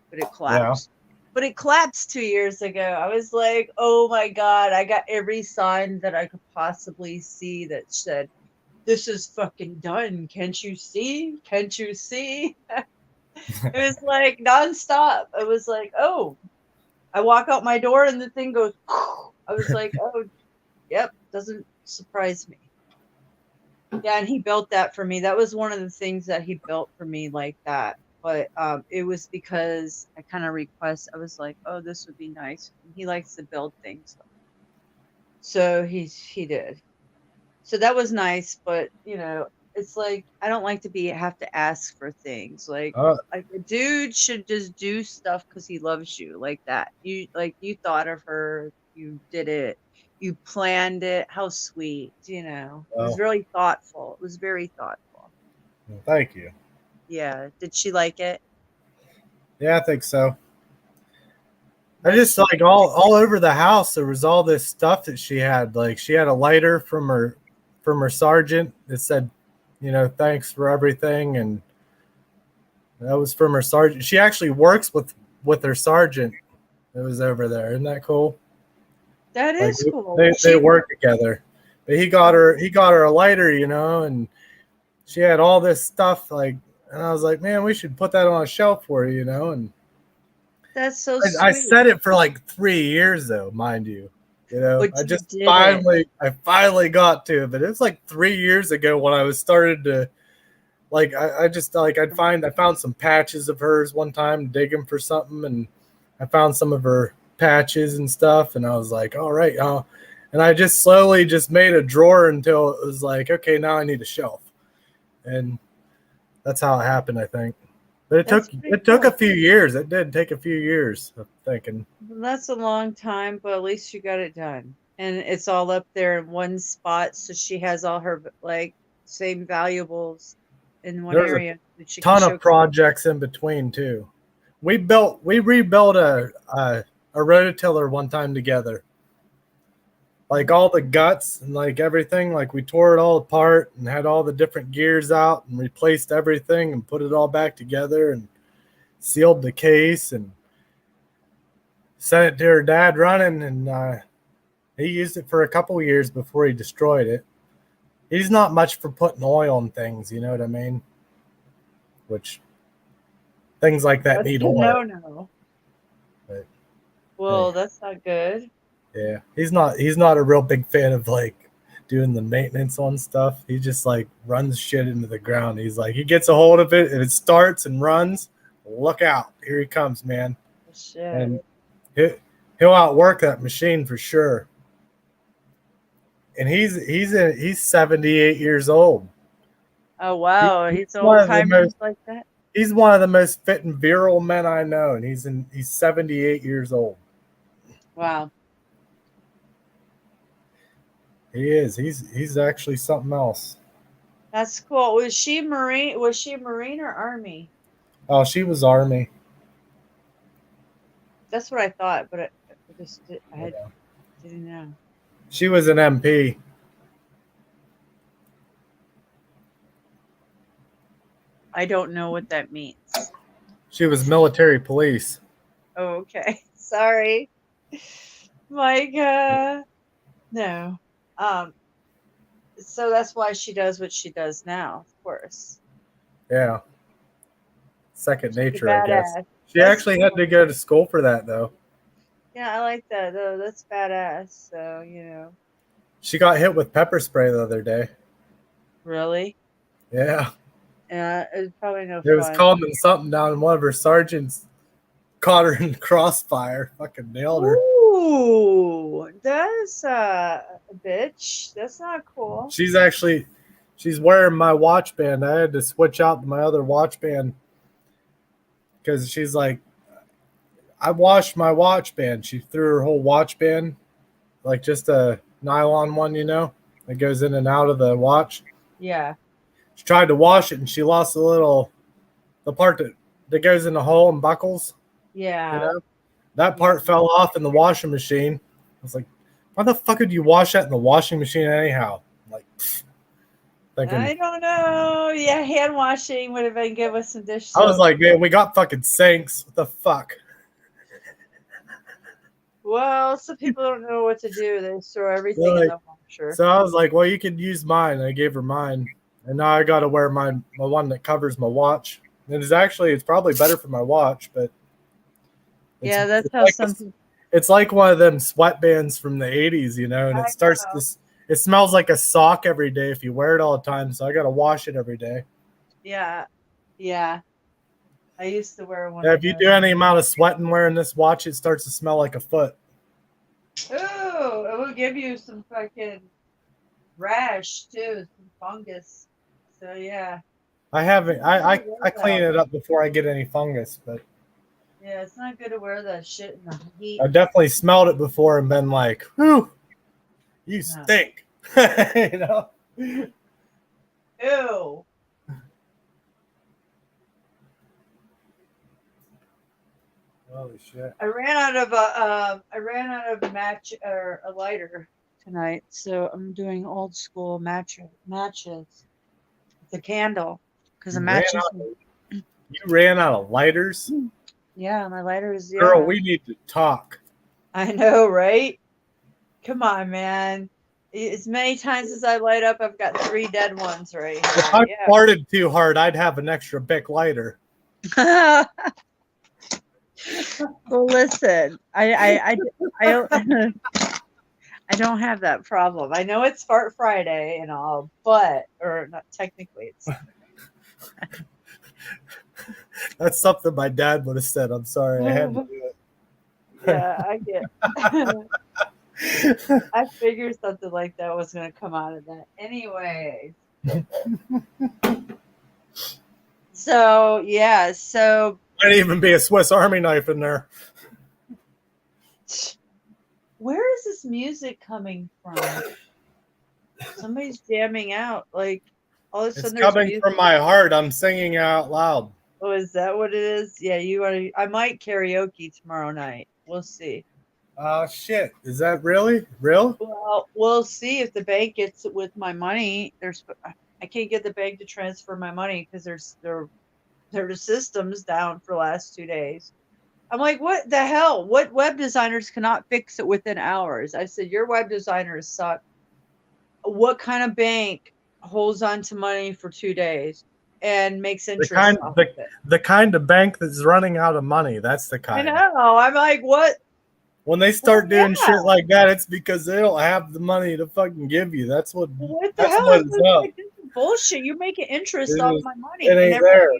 but it Yeah. collapsed. But it collapsed 2 years ago. I was like, oh my God, I got every sign that I could possibly see that said, this is fucking done. Can't you see? Can't you see? It was like nonstop. I was like, oh, I walk out my door and the thing goes, I was like, oh, yep, doesn't surprise me. Yeah, and he built that for me. That was one of the things that he built for me like that. But it was because I kind of I was like, oh, this would be nice. And he likes to build things. So he did. So that was nice, but it's like I don't like to be have to ask for things. Uh, Like a dude should just do stuff because he loves you like that. You thought of her, you did it, you planned it. How sweet, It was well, really thoughtful. It was very thoughtful. thank you. Yeah. Did she like it? Yeah, I think so. I That's just sweet. like all over the house there was all this stuff that she had. Like she had a lighter from her sergeant that said, thanks for everything, and that was from her sergeant. She actually works with her sergeant that was over there. Isn't that cool? That Like is cool. they work together. But he got her a lighter, and she had all this stuff like, and I was like, man, we should put that on a shelf for you, and That's so I sweet. said it for like 3 years though, mind you. But I you just did it. I finally got to it, but it was like 3 years ago when I was started to like I just like I found some patches of hers one time digging for something, and I found some of her patches and stuff, and I was like, all right, and I just slowly just made a drawer until it was like, okay, now I need a shelf, and that's how it happened, I think. But That's pretty it took a cool. few years. It did take a few years of thinking. That's a long time, but at least you got it done. And it's all up there in one spot, so she has all her like same valuables in one There's a area that she can ton of show. projects in between too. We rebuilt a rototiller one time together. Like all the guts and like everything, like we tore it all apart and had all the different gears out and replaced everything and put it all back together and sealed the case and sent it to her dad running, and he used it for a couple years before he destroyed it. He's not much for putting oil on things, you know what I mean? Which things like that That's need a oil. no. But Well, hey, that's not good. yeah, he's not a real big fan of like doing the maintenance on stuff. He just like runs shit into the ground. He's like he gets a hold of it and it starts and runs. Look out! Here he comes, man. Shit. And he, he'll outwork that machine for sure. And he's 78 years old. Oh He, wow, he's he's one old of the timers most like that. he's one of the most fit and virile men I know, and he's 78 years old. Wow, He is. He's actually something else. that's cool. Was she Marine? Was she Marine or Army? Oh, she was Army. That's what I thought, but I didn't know. She was an MP. I don't know what that means. She was military police. Oh, okay. Sorry. Micah. No. Um, so that's why she does what she does now, of course. Yeah. Second She's a nature, I guess. badass. She That's actually had cool. to go to school for that, though. Yeah, I like that though. That's badass. So, She got hit with pepper spray the other day. really? Yeah. Yeah, it's probably no It was fun. calming something down, and one of her sergeants caught her in crossfire. Fucking nailed her. Ooh, that's a bitch. That's not cool. She's wearing my watch band. I had to switch out my other watch band because she's like, I washed my watch band. She threw her whole watch band, like just a nylon one, that goes in and out of the watch. Yeah. She tried to wash it and she lost a little the part that goes in the hole and buckles. Yeah. You know, that part fell off in the washing machine. I was like, why the fuck would you wash that in the washing machine anyhow? Like, thinking, I don't know. Yeah, hand washing would have been good with some dish I was soap. like, man, we got fucking sinks. What the fuck? Well, some people don't know what to do. They just throw everything They're in like, the washer. so I was like, well, you could use mine. I gave her mine, and now I got to wear my one that covers my watch. And it's probably better for my watch, but Yeah, that's it's how like some people. it's like one of them sweatbands from the 80s, you know, and I it starts know. this. It smells like a sock every day if you wear it all the time. So I got to wash it every day. Yeah, yeah. I used to wear one Yeah, of if you those. do any amount of sweating wearing this watch, it starts to smell like a foot. Ooh, it will give you some fucking rash too, some fungus. So yeah, I haven't. I wear I that. clean it up before I get any fungus, but Yeah, it's not good to wear that shit in the heat. I definitely smelled it before and been like, "Whew, you No. stink." You know. Ew. Holy shit! I ran out of a match or a lighter tonight, so I'm doing old school matches. It's a candle because the You ran matches. out. You ran out of lighters, Yeah, my lighters. girl. Yeah, We need to talk. I know, right? Come on, man. As many times as I light up, I've got 3 dead ones right If I here. farted too hard, I'd have an extra Bic lighter. Yeah. Well, listen, I don't I don't have that problem. I know it's Fart Friday and all, but or not technically it's That's something my dad would have said. I'm sorry, I had to do it. yeah, I get I figured something like that was gonna come out of that. Anyway. So yeah, so Might even be a Swiss Army knife in there. where is this music coming from? Somebody's jamming out. Like all of a It's sudden there's coming music. from my heart. I'm singing out loud. Oh, is that what it is? Yeah, you want to? I might karaoke tomorrow night. We'll see. Shit. Is that really real? Well, we'll see if the bank gets it with my money. I can't get the bank to transfer my money because their system's down for the last 2 days. I'm like, what the hell? What web designers cannot fix it within hours? I said, your web designers suck. What kind of bank holds on to money for 2 days and makes The interest kind off the, of it? the kind of bank that's running out of money. That's the I kind. know. I'm like, what? When they Well, start doing yeah. shit like that, it's because they don't have the money to fucking give you. That's what What the that's hell what is it's this? up. Like, this is bullshit. You're making interest It off is my money it and ain't there.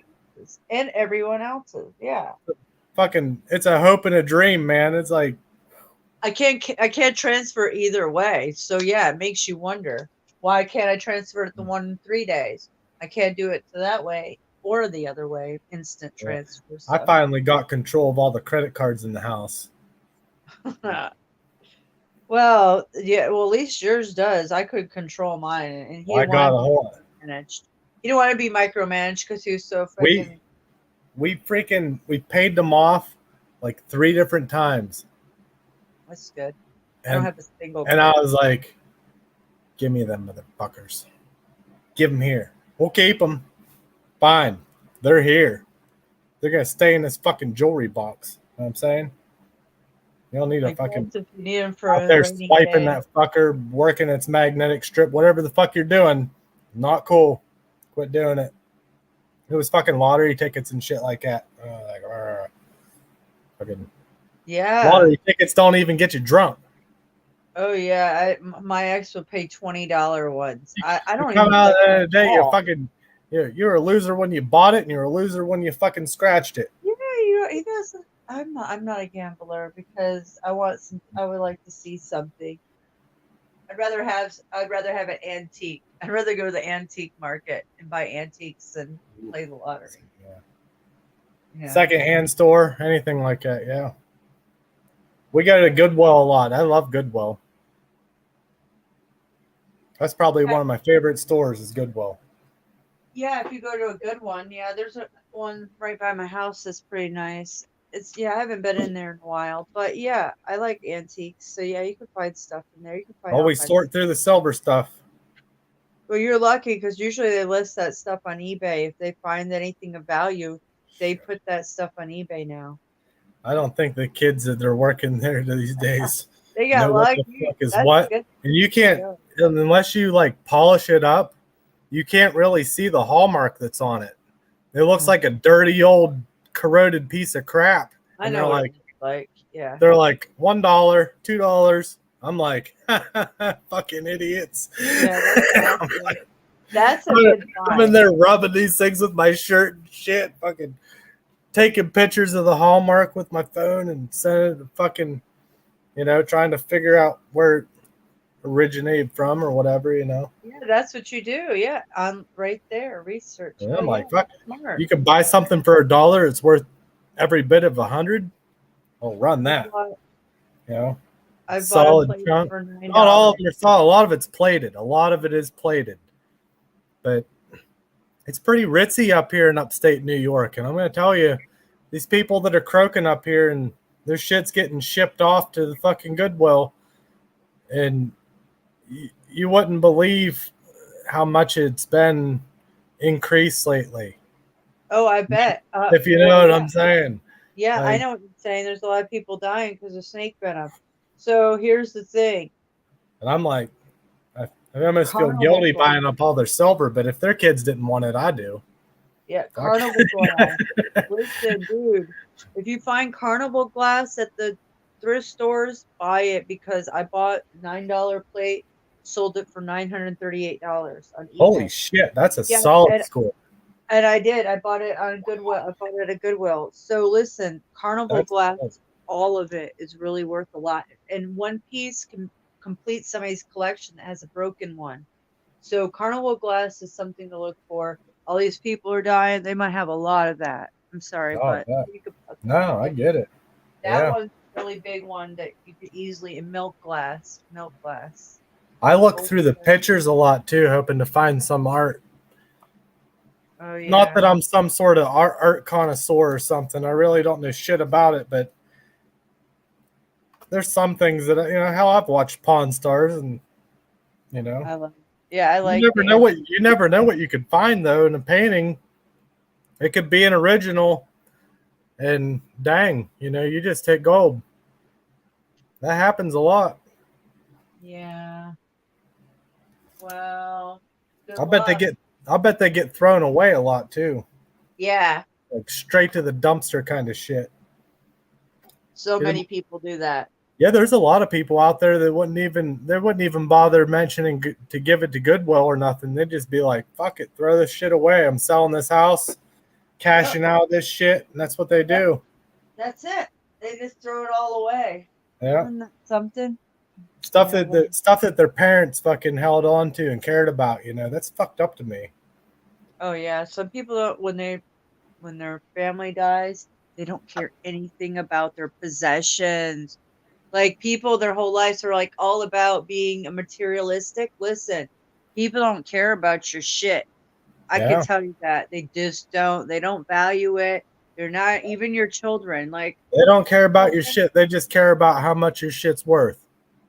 everyone else's. Yeah. Fucking it's a hope and a dream, man. It's like I can't transfer either way. So yeah, it makes you wonder, why can't I transfer it the one in 3 days? I can't do it that way or the other way, instant transfer. I So finally got control of all the credit cards in the house. well, yeah, well at least yours does. I could control mine and he I didn't want got a to be whole managed. He didn't want to be micromanaged because he was so we freaking we paid them off like 3 different times. that's good. I don't And have a single and I credit. was like, give me them motherfuckers. Give them here. We'll keep them. Fine. They're here. They're going to stay in this fucking jewelry box. You know what I'm saying? You don't need a I fucking guess if you need them for out a there rainy swiping day. that fucker, working its magnetic strip, whatever the fuck you're doing. Not cool. Quit doing it. It was fucking lottery tickets and shit like that. Fucking Yeah. lottery tickets don't even get you drunk. Oh yeah. My ex would pay $20 ones. I You don't come even out play of the day, you're ball. fucking you're a loser when you bought it, and you're a loser when you fucking scratched it. Yeah, he doesn't. I'm not a gambler because I want some. I would like to see something. I'd rather have an antique. I'd rather go to the antique market and buy antiques than play the lottery. Yeah. Secondhand store, anything like that. Yeah, we go to Goodwill a lot. I love Goodwill. That's probably one of my favorite stores. Is Goodwill. Yeah, if you go to a good one, yeah, there's a one right by my house that's pretty nice. It's yeah, I haven't been in there in a while, but yeah, I like antiques. So yeah, you can find stuff in there. You can find all Always kinds. sort through the silver stuff. Well, you're lucky because usually they list that stuff on eBay. If they find anything of value, they put that stuff on eBay now. I don't think the kids that are working there these days They know got what the lucky. fuck is That's what. good. And you There you can't, go. unless you like polish it up, you can't really see the hallmark that's on it. It looks like a dirty old corroded piece of crap. I And know what it looks like. Yeah. they're like $1, $2. I'm like, fucking idiots. Yeah, that's I'm awesome. like, That's a good I'm in buy. there rubbing these things with my shirt and shit, fucking taking pictures of the hallmark with my phone and sending it to fucking, trying to figure out where it originated from or whatever, Yeah, that's what you do. Yeah, on right there, research. And Oh I'm yeah, like, fuck, smart. you can buy something for $1, it's worth every bit of 100. I'll run that, you know. I bought a Solid plate chunk. for $9. Not all of them are solid. A lot of it's plated. A lot of it is plated. But it's pretty ritzy up here in upstate New York. And I'm going to tell you, these people that are croaking up here and their shit's getting shipped off to the fucking Goodwill. And you wouldn't believe how much it's been increased lately. Oh, I bet. If you know what I'm saying. Yeah, I Like, know what you're saying. There's a lot of people dying because of snake venom. So here's the thing. and I'm like, I almost feel Carnival guilty glass. buying up all their silver, but if their kids didn't want it, I do. Yeah, Fuck. carnival glass. Listen, dude, if you find carnival glass at the thrift stores, buy it because I bought $9 plate, sold it for $938 on eBay. Holy shit, that's a Yeah, solid score. And I did. I bought it on Goodwill. I bought it at Goodwill. So listen, carnival That's glass, cool. all of it is really worth a lot. And one piece can complete somebody's collection that has a broken one. So carnival glass is something to look for. All these people are dying. They might have a lot of that. I'm sorry, Oh, but yeah. you could, No, I get it. that Yeah. one's a really big one that you could easily in milk glass. I look through the pictures a lot too, hoping to find some art. Oh yeah. Not that I'm some sort of art connoisseur or something. I really don't know shit about it, but there's some things that hell, I've watched Pawn Stars, and I like. Yeah, I like. you never know what you could find though in a painting. It could be an original, and dang, you just hit gold. That happens a lot. Yeah. Well. I bet they get thrown away a lot too. Yeah. Like straight to the dumpster kind of shit. So many people do that. Yeah, there's a lot of people out there that wouldn't even bother mentioning to give it to Goodwill or nothing. They'd just be like, "Fuck it, throw this shit away. I'm selling this house, cashing out this shit," and that's what they do. That's it. They just throw it all away. Yeah, Isn't that something? stuff that their parents fucking held on to and cared about. That's fucked up to me. Oh yeah, some people don't, when their family dies, they don't care anything about their possessions. Like people, their whole lives are like all about being a materialistic. Listen, people don't care about your shit. I can tell you that they just don't. They don't value it. They're not even your children. Like they don't care about your shit. They just care about how much your shit's worth.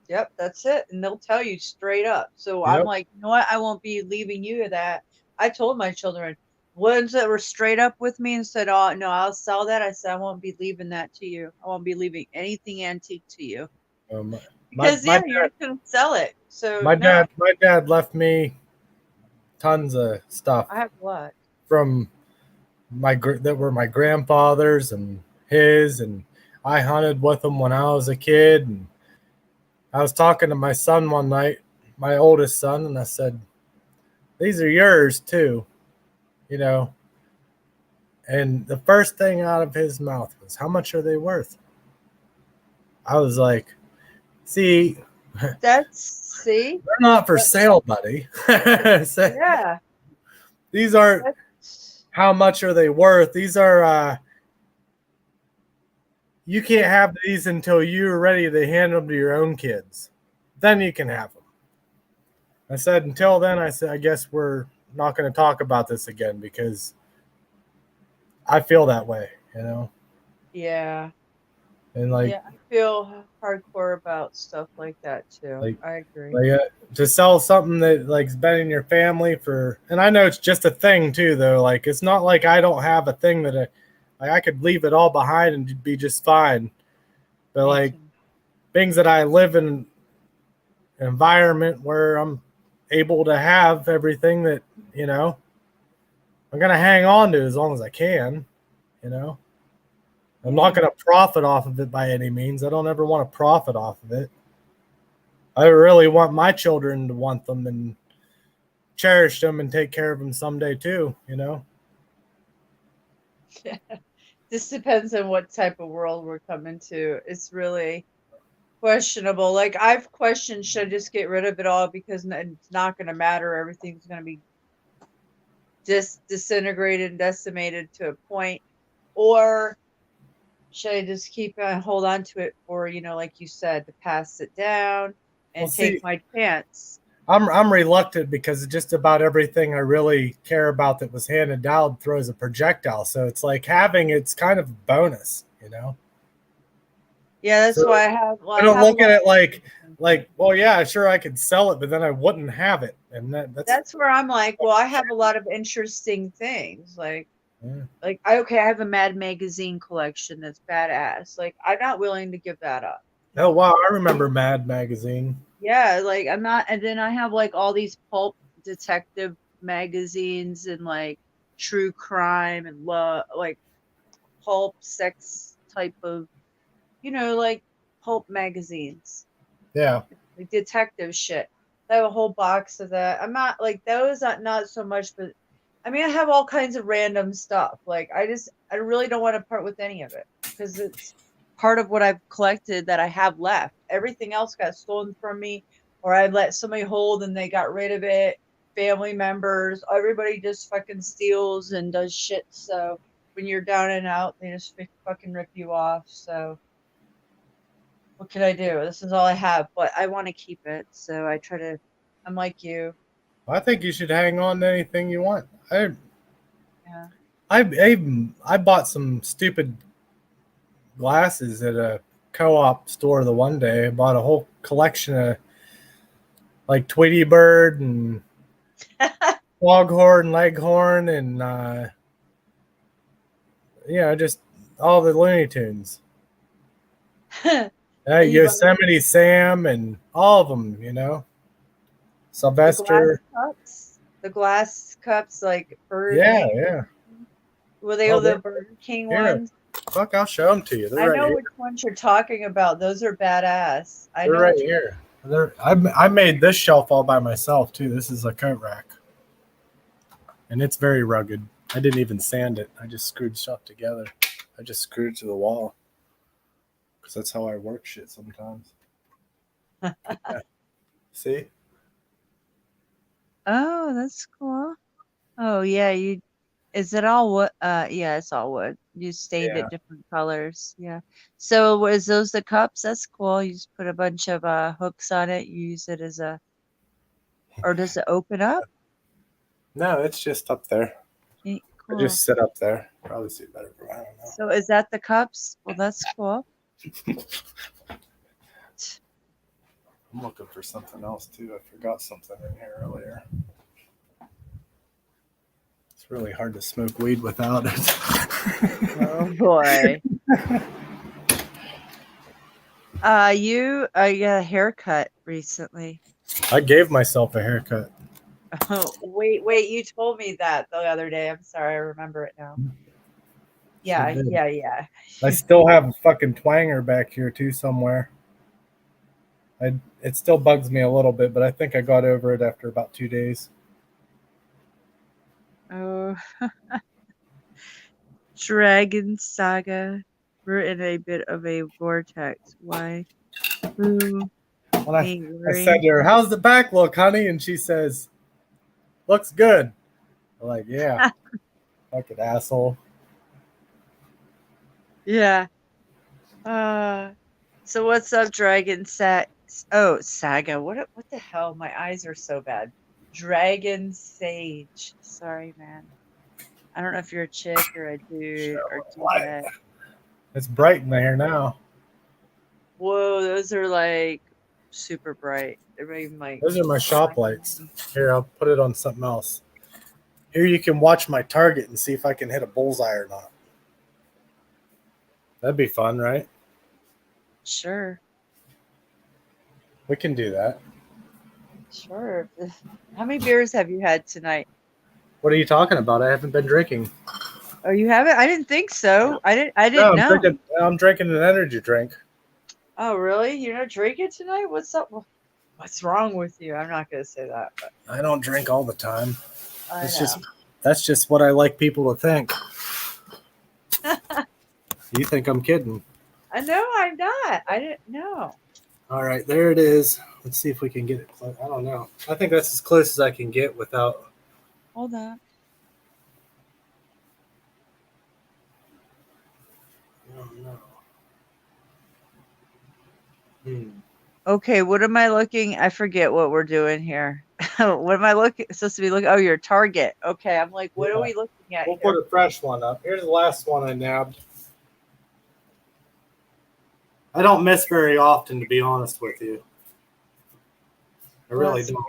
Yep, that's it. And they'll tell you straight up. So I'm like, you know what? I won't be leaving you that. I told my children, ones that were straight up with me and said, "Oh no, I'll sell that." I said, "I won't be leaving that to you. I won't be leaving anything antique to you." Because you're gonna sell it. So my dad left me tons of stuff. I have what from that were my grandfather's and his, and I hunted with them when I was a kid. And I was talking to my son one night, my oldest son, and I said, "These are yours too," And the first thing out of his mouth was, "How much are they worth?" I was like, "See, they're not for sale, buddy." Yeah. These aren't how much are they worth. These are you can't have these until you're ready to hand them to your own kids. Then you can have them. I said, until then, I guess we're not going to talk about this again because I feel that way, Yeah. and like, Yeah, I feel hardcore about stuff like that too. like, I agree. like to sell something that like's been in your family for, and I know it's just a thing too, though. Like, it's not like I don't have a thing that I could leave it all behind and be just fine. But Me like too. things that I live in an environment where I'm able to have everything that, I'm gonna hang on to as long as I can, you know. I'm not Yeah. gonna profit off of it by any means. I don't ever want to profit off of it. I really want my children to want them and cherish them and take care of them someday too. This depends on what type of world we're coming to. It's really questionable. Like I've questioned, should I just get rid of it all because it's not going to matter. Everything's going to be disintegrated and decimated to a point, or should I just keep hold on to it for, like you said, to pass it down Well, and take see, my chance? I'm reluctant because just about everything I really care about that was handed down throws a projectile. So it's like having it's kind of a bonus. Yeah, that's So why I have. Well, I I don't have a look at lot. it like, well, yeah, sure, I could sell it, but then I wouldn't have it, and that's That's where I'm like, well, I have a lot of interesting things. yeah. I have a Mad magazine collection that's badass. Like, I'm not willing to give that up. Oh wow, I remember Mad Magazine. Yeah, like I'm not. And then I have like all these pulp detective magazines and like true crime and love, like pulp sex type of, like pulp magazines, Yeah, like detective shit. I have a whole box of that. I'm not like those, not so much, but I mean, I have all kinds of random stuff. Like, I really don't want to part with any of it because it's part of what I've collected that I have left. Everything else got stolen from me, or I let somebody hold and they got rid of it. Family members, everybody just fucking steals and does shit. So when you're down and out, they just fucking rip you off. So what can I do? This is all I have, but I want to keep it. So I try to. I'm like you. I think you should hang on to anything you want. Yeah. I bought some stupid glasses at a co-op store the one day. I bought a whole collection of like Tweety Bird and Foghorn Leghorn and just all the Looney Tunes. And you buy Yosemite Sam and all of them. the glass Sylvester. cups, like Burger Yeah, King. yeah. Were they Oh, all the they're Burger King here. ones? Fuck, I'll show them to you. They're I right know here. which ones you're talking about. Those are badass. I They're know right which. here. I made this shelf all by myself too. This is a coat rack, and it's very rugged. I didn't even sand it. I just screwed stuff together. I just screwed it to the wall because that's how I work shit sometimes. Yeah. See? Oh, that's cool. Oh yeah, is it all wood? Yeah, it's all wood. You stained Yeah. it different colors. Yeah. So was those the cups? That's cool. You just put a bunch of hooks on it. You use it as or does it open up? No, it's just up there. I Cool. just sit up there. Probably see better. I don't know. So is that the cups? Well, that's cool. I'm looking for something else too. I forgot something in here earlier. It's really hard to smoke weed without it. Oh boy. You got a haircut recently. I gave myself a haircut. Oh, wait, you told me that the other day. I'm sorry, I remember it now. Sure Yeah, did. yeah. I still have a fucking twanger back here too somewhere. It still bugs me a little bit, but I think I got over it after about 2 days. Oh, Dragon Saga. We're in a bit of a vortex. Why? Who When ain't I said worrying? to her, "How's the back look, honey?" and she says, "Looks good." I'm like, yeah, fucking asshole. Yeah. So what's up, Dragon Saga? Oh, Saga. What the hell? My eyes are so bad. Dragon Sage. Sorry, man. I don't know if you're a chick or a dude or What? dudette. It's bright in there now. Whoa, those are like super bright. They're even like. Those are my shop lights. Here, I'll put it on something else. Here you can watch my target and see if I can hit a bullseye or not. That'd be fun, right? Sure. We can do that. Sure. How many beers have you had tonight? What are you talking about? I haven't been drinking. Oh, you haven't? I didn't think so. I didn't No, know. I'm drinking an energy drink. Oh, really? You're not drinking tonight? What's up? What's wrong with you? I'm not gonna say that, but I don't drink all the time. I It's know. that's just what I like people to think. You think I'm kidding? I know I'm not. I didn't know. All right, there it is. Let's see if we can get it close. I don't know. I think that's as close as I can get without. Hold on. I don't know. Hmm. Okay, what am I looking? I forget what we're doing here. What am I looking supposed to be looking? Oh, your target. Okay, I'm like, what are Yeah. we looking at We'll here? put a fresh one up. Here's the last one I nabbed. I don't miss very often, to be honest with you. I really don't.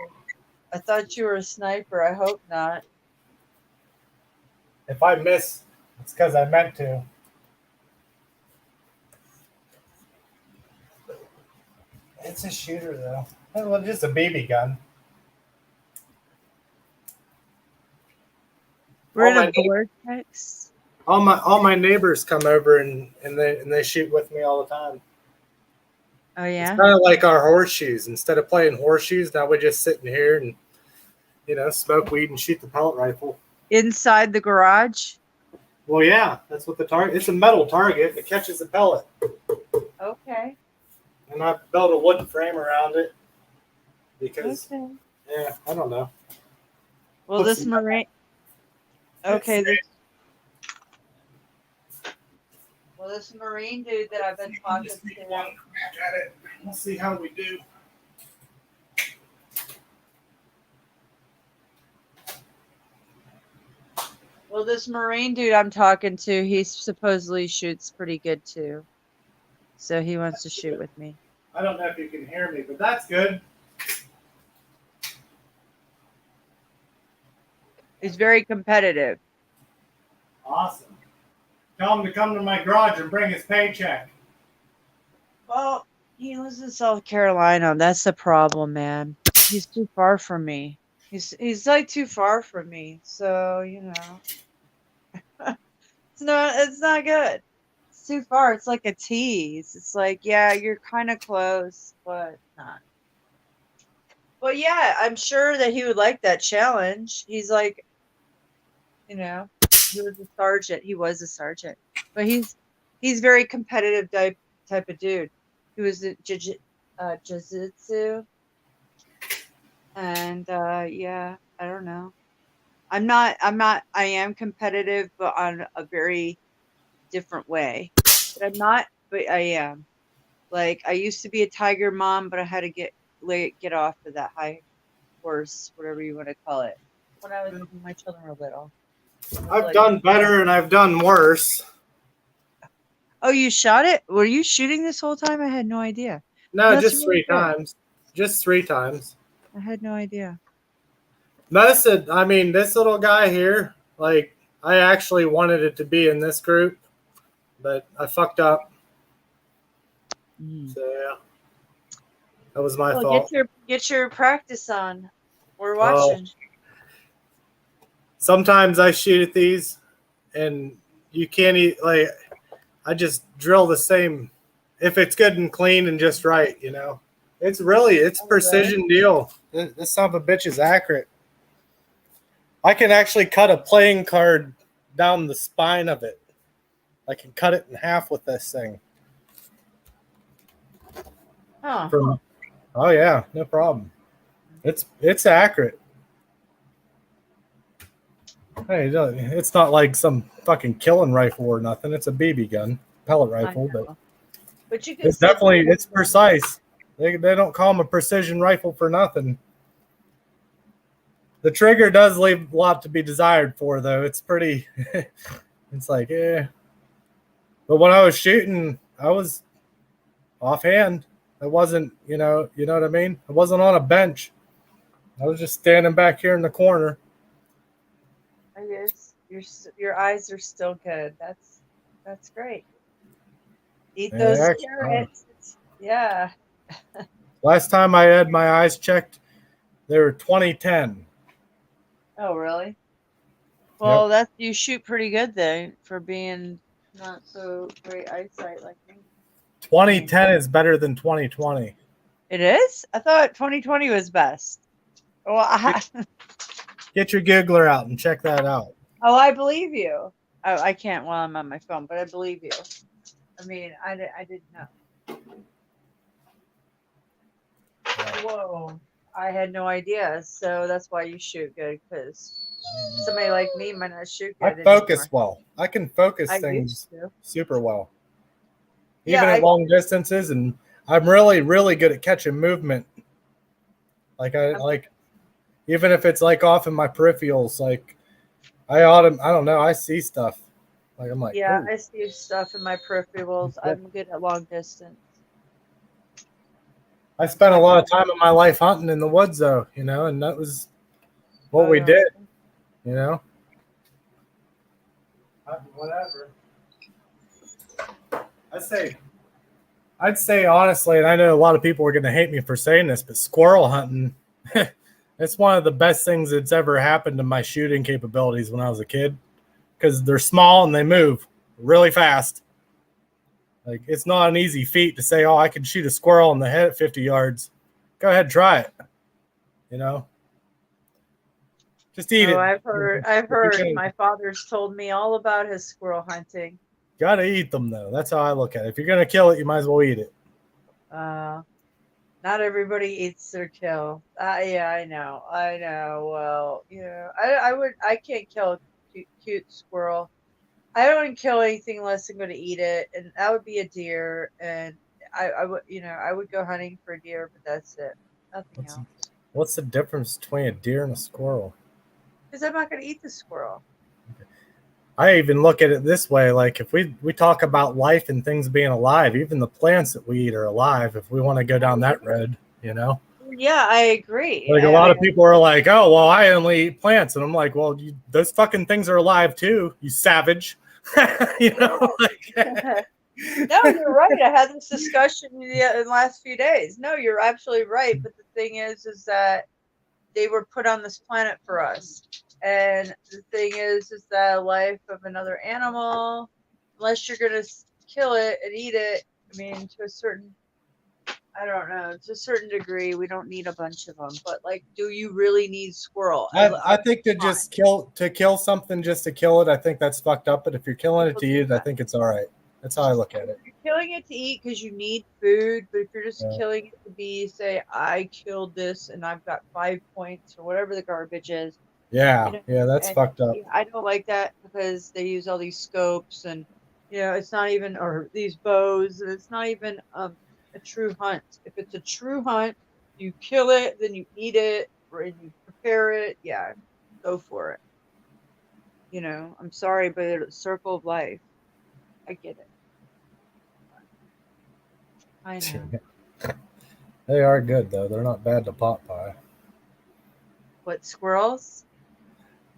I thought you were a sniper. I hope not. If I miss, it's because I meant to. It's a shooter, though. Well, just a BB gun. We're in All a my vortex. all my neighbors come over and they shoot with me all the time. Oh It's yeah. kind of like our horseshoes. Instead of playing horseshoes, now we just sit in here and smoke weed and shoot the pellet rifle. Inside the garage. Well, yeah, that's what the target. It's a metal target. It catches the pellet, Okay. and I built a wooden frame around it because Okay. yeah, I don't know. Well, Put this some- marine. Okay. This marine dude that I've been talking Just take to. one crack at it. We'll see how we do. Well, this marine dude I'm talking to, he supposedly shoots pretty good too. So he wants to shoot with me. I don't know if you can hear me, but that's good. He's very competitive. Awesome. Tell him to come to my garage and bring his paycheck. Well, he lives in South Carolina. That's the problem, man. He's too far from me. He's like too far from me. So, it's not good. It's too far. It's like a tease. It's like, yeah, you're kind of close, but not. But yeah, I'm sure that he would like that challenge. He's like, he was a sergeant. He was a sergeant, but he's very competitive type of dude. He was a jiu-jitsu, and yeah, I don't know. I'm not. I am competitive, but on a very different way. But I'm not. But I am. Like I used to be a tiger mom, but I had to get off of that high horse, whatever you want to call it, when my children were little. I've done better and I've done worse. Oh, you shot it? Were you shooting this whole time? I had no idea. No, That's just really 3 good. times. Just 3 times. I had no idea. This little guy here, like, I actually wanted it to be in this group, but I fucked up. So, yeah. That was my fault. Get your practice on. We're watching. Sometimes I shoot at these, and you can't I just drill the same. If it's good and clean and just right, It's precision deal. This son of a bitch is accurate. I can actually cut a playing card down the spine of it. I can cut it in half with this thing. Huh. Oh yeah, no problem. It's accurate. Hey, it's not like some fucking killing rifle or nothing. It's a BB gun, pellet rifle, but you can. It's precise. They don't call them a precision rifle for nothing. The trigger does leave a lot to be desired for, though. It's pretty. It's like, yeah. But when I was shooting, I was offhand. I wasn't, you know what I mean? I wasn't on a bench. I was just standing back here in the corner. I guess your eyes are still good. That's great. Eat Yeah, those actually, carrots. Yeah. last time I had my eyes checked, they were 2010. Oh, really? Yep. Well, that's you shoot pretty good then for being not so great eyesight like me. I mean, 2010 is better than 2020. it is? I thought 2020 was best. Well, Get your Googler out and check that out. oh, I believe you. I can't while I'm on my phone, but I believe you. I mean, I didn't know. Whoa. I had no idea. So that's why you shoot good, because somebody like me might not shoot I good focus anymore. well. I can focus I things used to. super well, Yeah, even at long distances. And I'm really, really good at catching movement. Like even if it's like off in my peripherals, like I don't know, I see stuff. Like I'm like, yeah, oh, I see stuff in my peripherals. I'm good at long distance. I spent a lot of time in my life hunting in the woods, though, and that was what we did, you know. Whatever. I'd say honestly, and I know a lot of people are going to hate me for saying this, but squirrel hunting, it's one of the best things that's ever happened to my shooting capabilities when I was a kid, because they're small and they move really fast. Like, it's not an easy feat to say, oh, I can shoot a squirrel in the head at 50 yards. Go ahead, try it. Just eat Oh, it. I've heard. My father's told me all about his squirrel hunting. Gotta eat them, though. That's how I look at it. If you're gonna kill it, you might as well eat it. Not everybody eats their kill. Yeah, I know. Well, I can't kill a cute squirrel. I don't kill anything unless I'm going to eat it, and that would be a deer. And I would go hunting for a deer, but that's it. Nothing else. What's the difference between a deer and a squirrel? Because I'm not going to eat the squirrel. I even look at it this way: like, if we talk about life and things being alive, even the plants that we eat are alive. If we want to go down that road, Yeah, I agree. Like, a lot of people are like, "Oh, well, I only eat plants," and I'm like, "Well, those fucking things are alive too, you savage." Like, no, you're right. I had this discussion in the last few days. No, you're absolutely right. But the thing is that they were put on this planet for us. And the thing is that life of another animal, unless you're going to kill it and eat it, I mean, to a certain, I don't know, to a certain degree, we don't need a bunch of them. But, like, do you really need squirrel? I think to kill something just to kill it, I think that's fucked up. But if you're killing it to eat it, I think it's all right. That's how I look at it. You're killing it to eat because you need food, but if you're just killing it to be, say, I killed this and I've got 5 points or whatever the garbage is. Yeah, that's fucked up. I don't like that because they use all these scopes and it's not even, or these bows, and it's not even a true hunt. If it's a true hunt, you kill it, then you eat it, or you prepare it. Yeah, go for it. I'm sorry, but it's a circle of life. I get it. I know. They are good, though. They're not bad to pot pie. What, squirrels?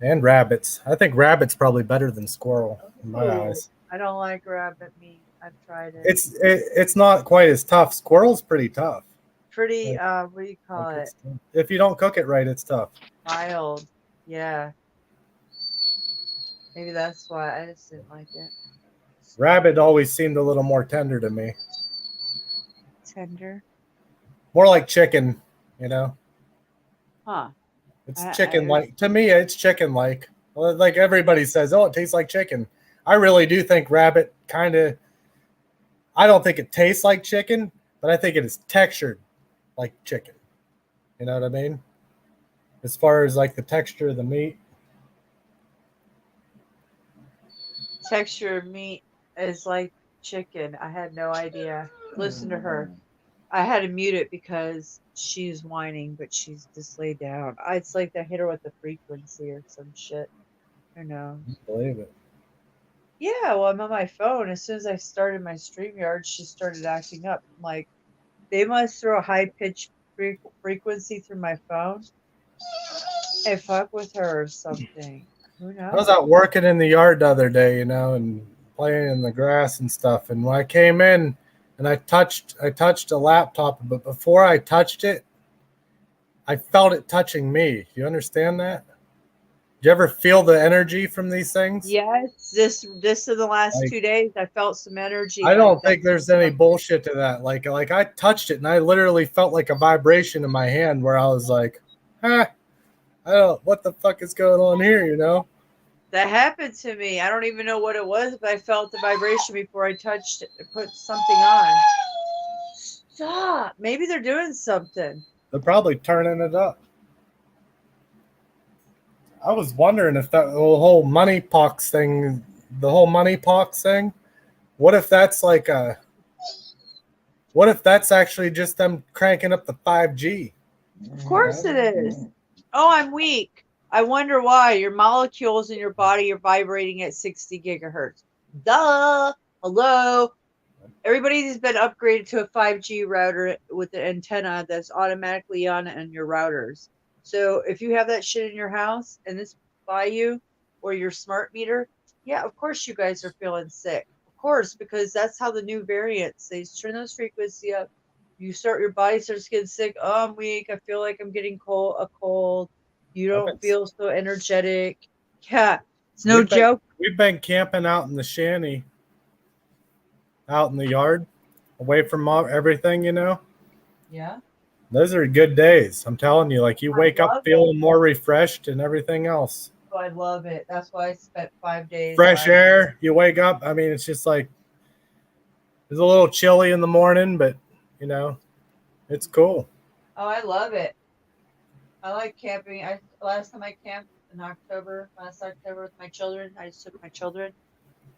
And rabbits. I think rabbit's probably better than squirrel in my eyes. I don't like rabbit meat. I've tried it. It's not quite as tough. Squirrel's pretty tough. Pretty, what do you call it? If you don't cook it right, it's tough. Mild. Yeah. Maybe that's why I just didn't like it. Rabbit always seemed a little more tender to me. Tender? More like chicken, Huh. It's chicken-like. To me, it's chicken-like. Like everybody says, oh, it tastes like chicken. I really do think rabbit kind of, I don't think it tastes like chicken, but I think it is textured like chicken. You know what I mean? As far as like the texture of the meat. Texture of meat is like chicken. I had no idea. Listen to her. I had to mute it because she's whining, but she's just laid down. It's like I hit her with the frequency or some shit. I know. Believe it. Yeah, well, I'm on my phone. As soon as I started my StreamYard, she started acting up. I'm like, they must throw a high pitched frequency through my phone and fuck with her or something. Who I was knows? out working in the yard the other day, and playing in the grass and stuff. And when I came in and I touched a laptop, but before I touched it, I felt it touching me. You understand that? Do you ever feel the energy from these things? Yes, this in the last Like, 2 days, I felt some energy I like don't that. think there's any bullshit to that. Like I touched it and I literally felt like a vibration in my hand where I was like, I don't, what the fuck is going on here, you know? That happened to me. I don't even know what it was, but I felt the vibration before I touched it, put something on. Stop. Maybe they're doing something. They're probably turning it up. I was wondering if that whole the whole money pox thing, what if that's like what if that's actually just them cranking up the 5G? Of course it is. Oh, I'm weak. I wonder why. Your molecules in your body are vibrating at 60 gigahertz. Duh. Hello. Everybody's been upgraded to a 5G router with an antenna that's automatically on your routers. So if you have that shit in your house and this by you or your smart meter, yeah, of course you guys are feeling sick. Of course, because that's how the new variants, they turn those frequency up. Your body starts getting sick. Oh, I'm weak. I feel like I'm getting a cold. You don't feel so energetic. Yeah, it's no joke. We've been camping out in the shanty, out in the yard, away from everything, Yeah. Those are good days. I'm telling you, like you wake up feeling more refreshed and everything else. Oh, I love it. That's why I spent 5 days. Fresh air. You wake up. I mean, it's just like it's a little chilly in the morning, but it's cool. Oh, I love it. I like camping. Last time I camped in last October with my children. I just took my children,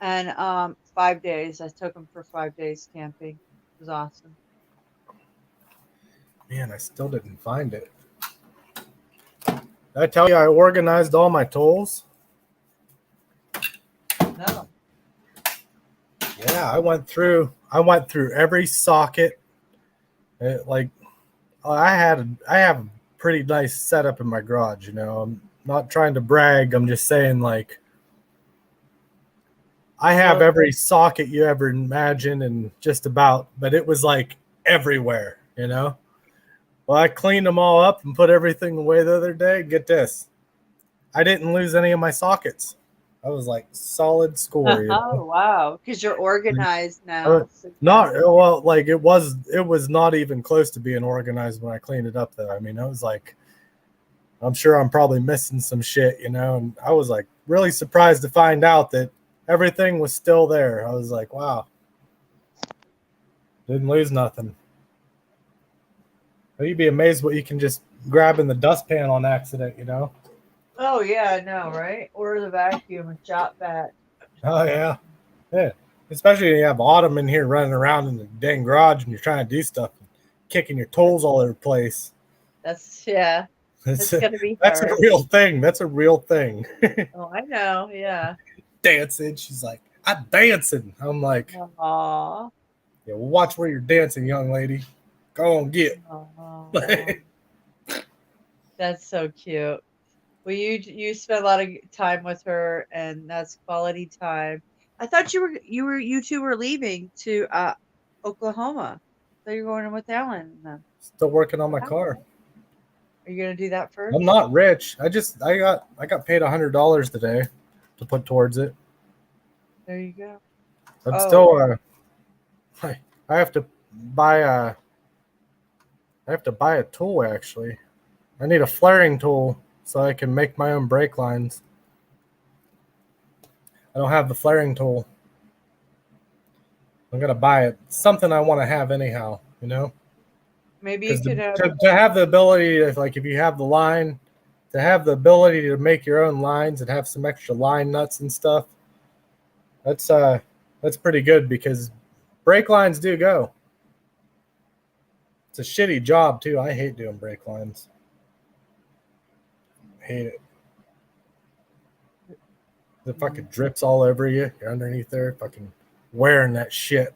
and 5 days. I took them for 5 days camping. It was awesome. Man, I still didn't find it. Did I tell you I organized all my tools? No. Yeah, I went through every socket. I have a pretty nice setup in my garage, I'm not trying to brag. I'm just saying, like, I have every socket you ever imagine and just about, but it was like everywhere, Well, I cleaned them all up and put everything away the other day. Get this. I didn't lose any of my sockets. I was like solid score. Oh, wow. Because you're organized now. Like it was not even close to being organized when I cleaned it up though. I mean, I was like, I'm sure I'm probably missing some shit, and I was like really surprised to find out that everything was still there. I was like, wow. Didn't lose nothing. You'd be amazed what you can just grab in the dustpan on accident, Oh, yeah, I know, right? Or the vacuum and shop vac. Oh, yeah. Yeah. Especially when you have Autumn in here running around in the dang garage and you're trying to do stuff and kicking your toes all over the place. That's going to be That's hard. a real thing. That's a real thing. Oh, I know. Yeah. Dancing. She's like, I'm dancing. I'm like, Aww. Yeah, well, watch where you're dancing, young lady. Go on, get. That's so cute. Well, you spent a lot of time with her, and that's quality time. I thought you two were leaving to Oklahoma. So you're going in with Alan. Still working on my car. Are you gonna do that first? I'm not rich. I got paid $100 today to put towards it. There you go. I'm still I have to buy a tool actually. I need a flaring tool so I can make my own brake lines. I don't have the flaring tool. I'm gonna buy it. Something I want to have anyhow, Maybe you could to have the ability to, like, if you have the line, to have the ability to make your own lines and have some extra line nuts and stuff. That's pretty good because brake lines do go. It's a shitty job too. I hate doing brake lines. Hate it. The fucking drips all over you. You're underneath there, fucking wearing that shit.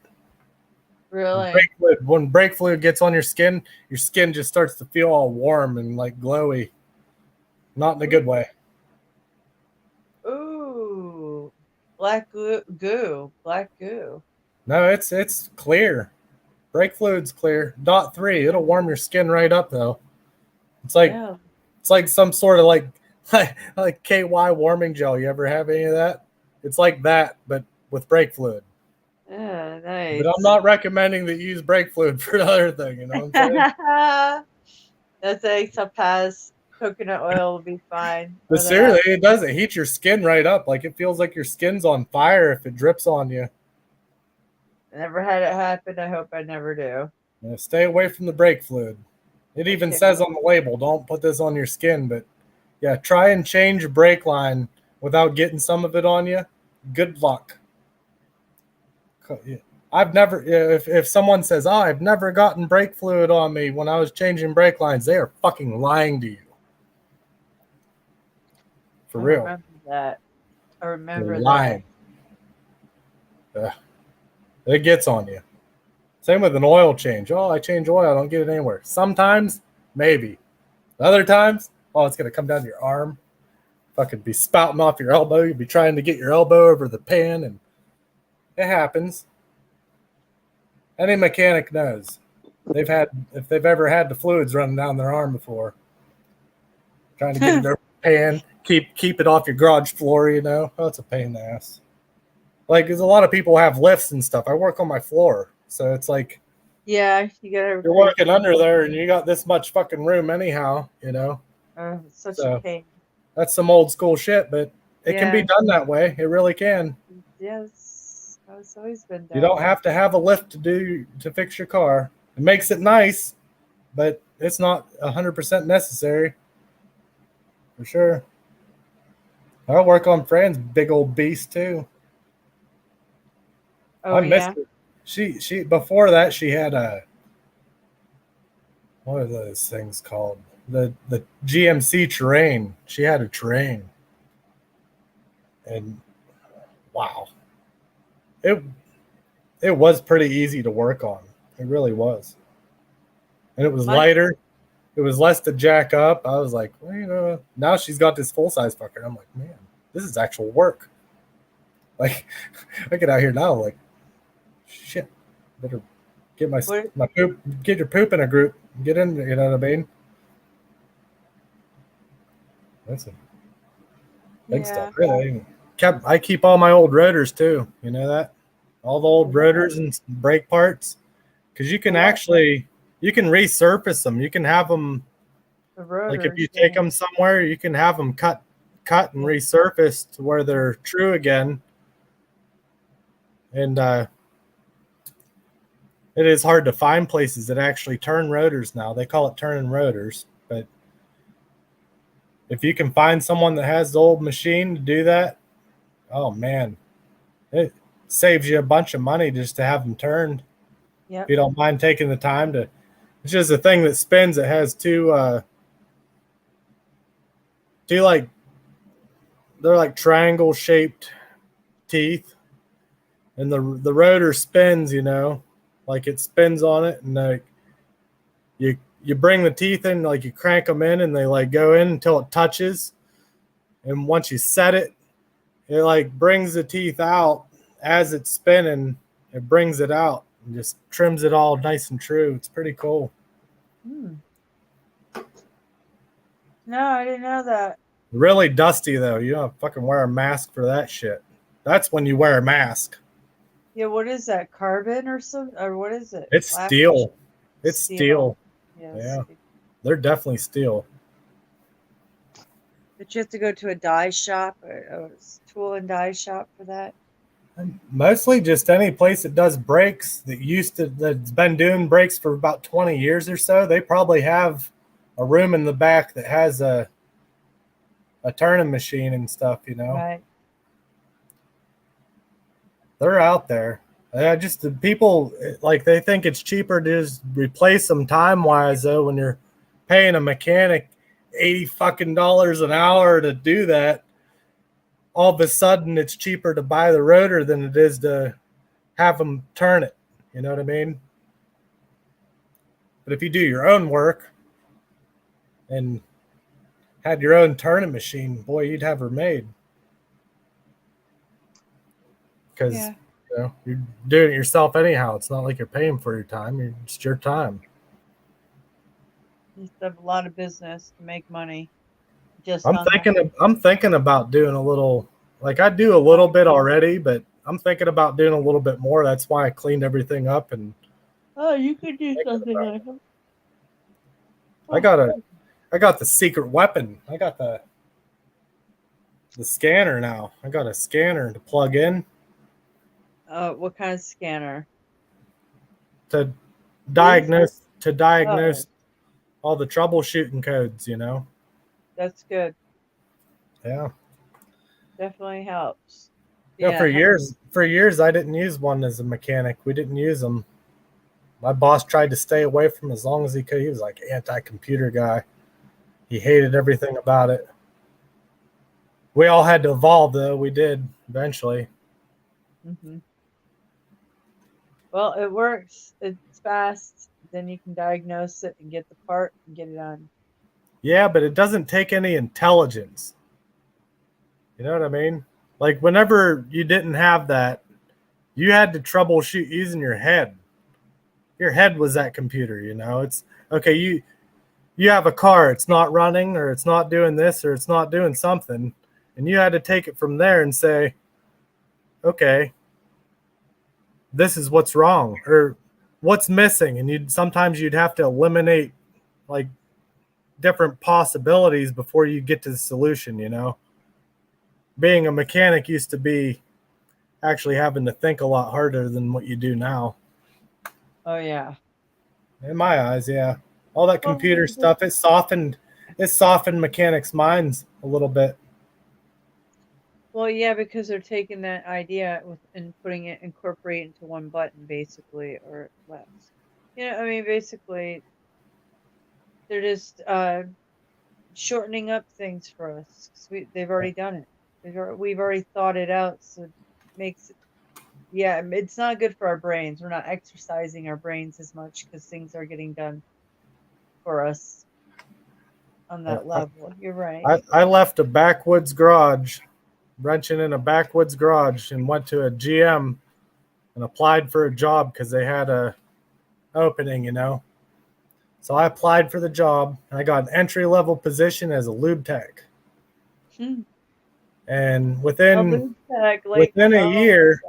Really? When brake fluid gets on your skin just starts to feel all warm and like glowy. Not in a good way. Ooh, black goo, black goo. No, it's clear. Brake fluid's clear. .3. It'll warm your skin right up though. It's like Yeah. it's like some sort of like KY warming gel. You ever have any of that? It's like that, but with brake fluid. Yeah, nice. But I'm not recommending that you use brake fluid for another thing. You know what I'm saying? That's a Topaz coconut oil will be fine. But Or the seriously, it does. It heats your skin right up. Like it feels like your skin's on fire if it drips on you. never had it happen. I hope I never do. Yeah, stay away from the brake fluid. It even Okay. says on the label, don't put this on your skin. But yeah, try and change your brake line without getting some of it on you. Good luck. I've never, if someone says, oh, I've never gotten brake fluid on me when I was changing brake lines, they are fucking lying to you. For I real. remember that. I remember They're lying. It gets on you. Same with an oil change. Oh, I change oil. I don't get it anywhere. Sometimes, maybe. Other times, oh, it's going to come down to your arm. Fucking be spouting off your elbow. You'll be trying to get your elbow over the pan, and it happens. Any mechanic knows. If they've ever had the fluids running down their arm before. Trying to get it over the pan. Keep it off your garage floor, you know. Oh, it's a pain in the ass. Like, there's a lot of people have lifts and stuff. I work on my floor. So it's like, yeah, you're working under there and you got this much fucking room anyhow, you know. It's such a pain. That's some old school shit, but it can be done that way. It really can. Yes, it's always been done. You don't have to have a lift to fix your car. It makes it nice, but it's not 100% necessary. For sure. I work on Fran's big old beast too. Oh, I missed it. She before that she had what are those things called? The GMC Terrain. She had a Terrain. And wow. It was pretty easy to work on. It really was. And it was lighter. It was less to jack up. I was like, well, you know, now she's got this full size fucker. I'm like, man, this is actual work. Like, I get out here now, like, shit, better get my poop, get your poop in a group, get in, you know what I mean? That's a big stuff. Really. I keep all my old rotors too. You know that? All the old rotors and brake parts. Because you can resurface them. You can have them, like if you take them somewhere, you can have them cut and resurfaced to where they're true again. And it is hard to find places that actually turn rotors now. They call it turning rotors. But if you can find someone that has the old machine to do that, oh man, it saves you a bunch of money just to have them turned. If you don't mind taking the time to, it's just a thing that spins. It has two like, they're like triangle shaped teeth, and the rotor spins, you know, like it spins on it, and like you bring the teeth in, like you crank them in, and they like go in until it touches, and once you set it, it like brings the teeth out as it's spinning. It brings it out and just trims it all nice and true. It's pretty cool. No, I didn't know that. Really dusty though. You don't fucking wear a mask for that shit. That's when you wear a mask. Yeah, what is that? Carbon or something? Or what is it? It's steel. It's steel. Yeah. Yeah. They're definitely steel. But you have to go to a dye shop or a tool and dye shop for that? Mostly just any place that does brakes that's been doing brakes for about 20 years or so. They probably have a room in the back that has a turning machine and stuff, you know. Right. They're out there. Just the people like they think it's cheaper to just replace them time wise though. When you're paying a mechanic $80 an hour to do that, all of a sudden it's cheaper to buy the rotor than it is to have them turn it. You know what I mean? But if you do your own work and had your own turning machine, boy, you'd have her made. Because Yeah. you're doing it yourself anyhow. It's not like you're paying for your time. It's your time. You just have a lot of business to make money. Just I'm on that. thinking about doing a little, like I do a little bit already, but I'm thinking about doing a little bit more. That's why I cleaned everything up and Oh, you could do something like that. I got the secret weapon. I got the scanner now. I got a scanner to plug in What kind of scanner? to diagnose all the troubleshooting codes, That's good. Yeah. Definitely helps. Yeah, for years I didn't use one as a mechanic. We didn't use them. My boss tried to stay away from as long as he could. He was like anti-computer guy. He hated everything about it. We all had to evolve, though. We did eventually. Mm-hmm. Well, it works. It's fast. Then you can diagnose it and get the part and get it on. Yeah, but it doesn't take any intelligence. You know what I mean? Like whenever you didn't have that, you had to troubleshoot using your head. Your head was that computer, It's okay, you have a car, it's not running or it's not doing this or it's not doing something, and you had to take it from there and say, okay, this is what's wrong or what's missing, and sometimes you'd have to eliminate like different possibilities before you get to the solution. Being a mechanic used to be actually having to think a lot harder than what you do now. Oh yeah, in my eyes. Yeah, all that computer stuff, it softened mechanics' minds a little bit. Well, yeah, because they're taking that idea and putting it, incorporate into one button, basically, or less. I mean, basically, they're just shortening up things for us. 'Cause they've already done it. We've already thought it out, so it makes it. Yeah, it's not good for our brains. We're not exercising our brains as much because things are getting done for us on that level. You're right. I left a backwoods garage, wrenching in a backwoods garage, and went to a GM and applied for a job because they had a opening, So I applied for the job and I got an entry level position as a lube tech. And within a year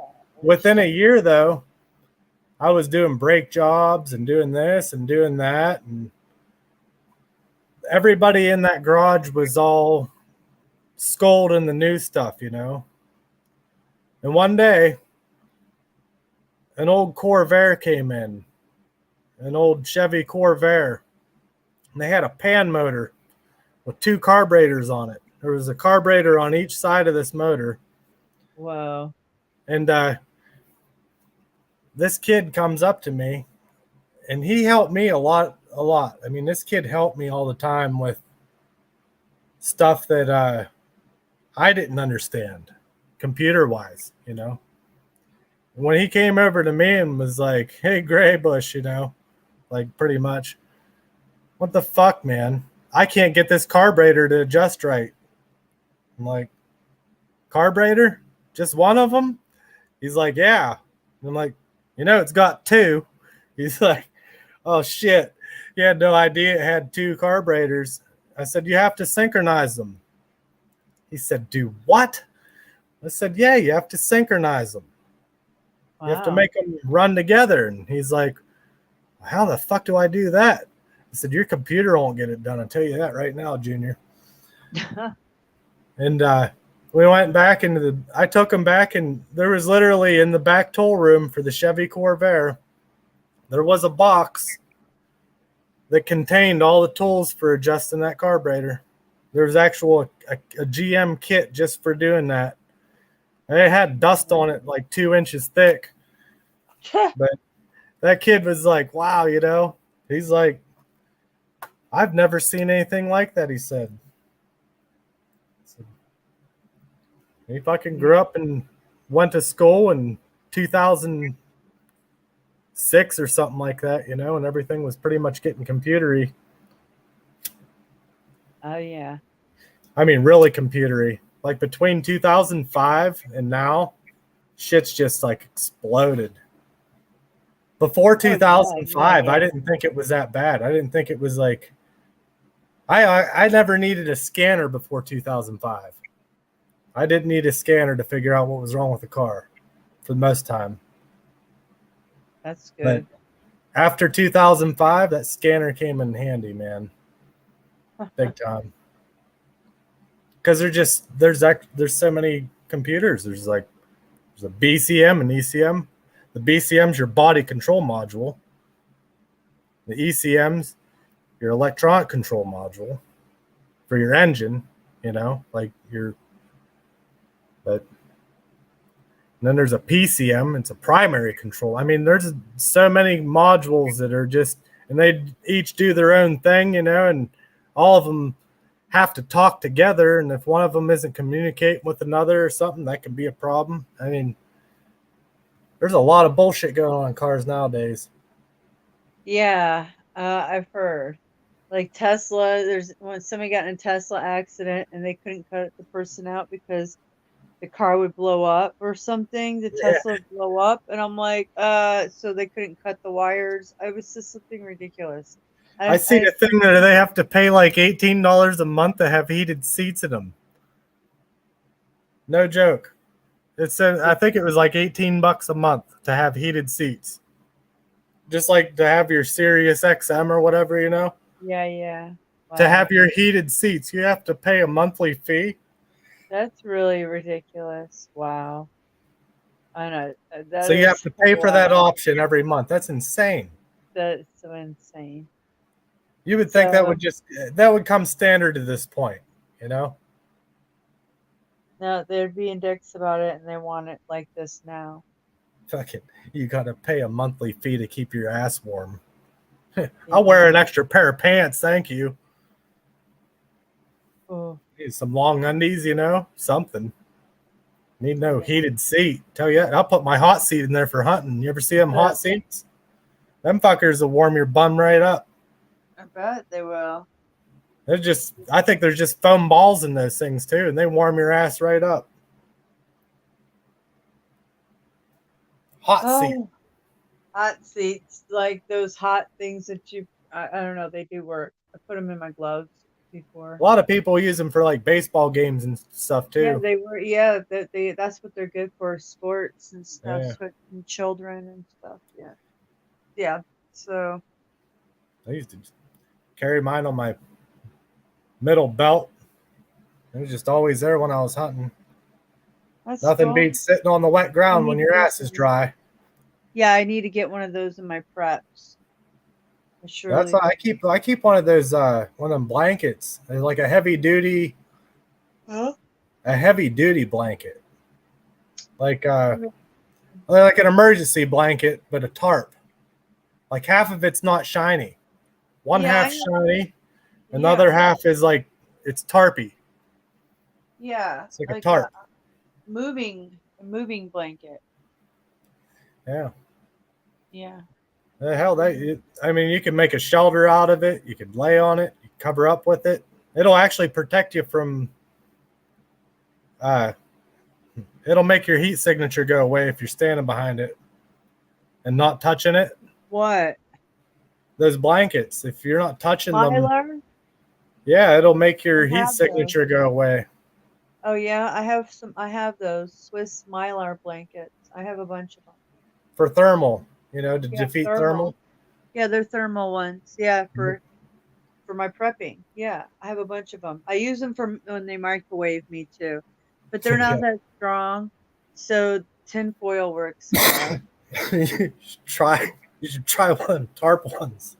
though, I was doing brake jobs and doing this and doing that, and everybody in that garage was all schooled in the new stuff, And one day, an old Corvair came in, an old Chevy Corvair, and they had a pan motor with 2 carburetors on it. There was a carburetor on each side of this motor. Wow. And this kid comes up to me, and he helped me a lot. I mean, this kid helped me all the time with stuff that I didn't understand computer-wise, When he came over to me and was like, hey, Graybush, like pretty much, what the fuck, man? I can't get this carburetor to adjust right. I'm like, carburetor? Just one of them? He's like, yeah. And I'm like, it's got 2. He's like, oh, shit. He had no idea it had 2 carburetors. I said, you have to synchronize them. He said, do what? I said, yeah, you have to synchronize them. Wow. You have to make them run together. And he's like, how the fuck do I do that? I said, your computer won't get it done. I'll tell you that right now, Junior. And we went back I took him back, and there was literally in the back tool room for the Chevy Corvair, there was a box that contained all the tools for adjusting that carburetor. There was actual a GM kit just for doing that. And it had dust on it like 2 inches thick. But that kid was like, wow, he's like, I've never seen anything like that, he said. So he fucking grew up and went to school in 2006 or something like that, and everything was pretty much getting computery. Oh yeah. I mean, really computery. Like between 2005 and now, shit's just like exploded. Before Oh yeah, yeah, 2005, I yeah. didn't think it was that bad. I didn't think it was like I never needed a scanner before 2005. I didn't need a scanner to figure out what was wrong with the car for the most time. That's But good. after 2005, that scanner came in handy, man, big time. Because there's so many computers. There's a BCM and ECM. The BCM's your body control module. The ECM's your electronic control module for your engine. Like your but And then there's a PCM. It's a primary control. I mean, there's so many modules that are just, and they each do their own thing, and all of them have to talk together. And if one of them isn't communicating with another or something, that can be a problem. I mean, there's a lot of bullshit going on in cars nowadays. Yeah, I've heard. Like Tesla, there's when somebody got in a Tesla accident and they couldn't cut the person out because the car would blow up or something. The Yeah, Tesla would blow up, and I'm like, so they couldn't cut the wires. I was just something ridiculous. I I, seen I a thing that they have to pay like $18 a month to have heated seats in them. No joke. I think it was like $18 a month to have heated seats. Just like to have your Sirius XM or whatever, yeah, yeah. to Wow, have your heated seats, you have to pay a monthly fee. that's really ridiculous. Wow, I know So that you have is to a pay for that lot. option every month. That's insane. That's so insane. You would think So that would come standard to this point, you know? now they're being dicks about it, and they want it like this now. Fucking, you got to pay a monthly fee to keep your ass warm. I'll Yeah. wear an extra pair of pants, thank you. Oh, Need some long undies, something. Need no yeah. heated seat. Tell you, I'll put my hot seat in there for hunting. You ever see them hot seats? Them fuckers will warm your bum right up. I bet they will. I think there's just foam balls in those things too, and they warm your ass right up. Hot seat. Oh, hot seats, like those hot things that I don't know, they do work. I put them in my gloves before. A lot of people use them for like baseball games and stuff Yeah, too. they were. Yeah, that's what they're good for, sports and stuff, Yeah, so and children and stuff. Yeah, yeah. So I used to carry mine on my middle belt. It was just always there when I was hunting. that's Nothing cool. beats sitting on the wet I ground when need to your get ass is one. dry. Yeah, I need to get one of those in my preps. I That's surely why do. I keep one of those one of them blankets. They're like Huh? a heavy duty blanket. Like like an emergency blanket, but a tarp. Like half of it's not shiny. One Yeah, half I know. shiny, Yeah, another half is like it's tarpy. yeah, It's like a like a tarp. moving blanket. Yeah. Yeah. The hell I mean, you can make a shelter out of it. You could lay on it, you cover up with it. It'll actually protect you from uh it'll make your heat signature go away if you're standing behind it and not touching it. What? Those blankets, if you're not touching them, Mylar? yeah, it'll make I your heat have those. signature go away. Oh yeah, I have some. I have those Swiss Mylar blankets. I have a bunch of them. For thermal, to Yeah, defeat thermal. thermal. Yeah, they're thermal ones. Yeah, Mhm. for my prepping. Yeah, I have a bunch of them. I use them for when they microwave me too, but they're not Yeah. that strong. So tinfoil works well. you should try you should try one tarp ones.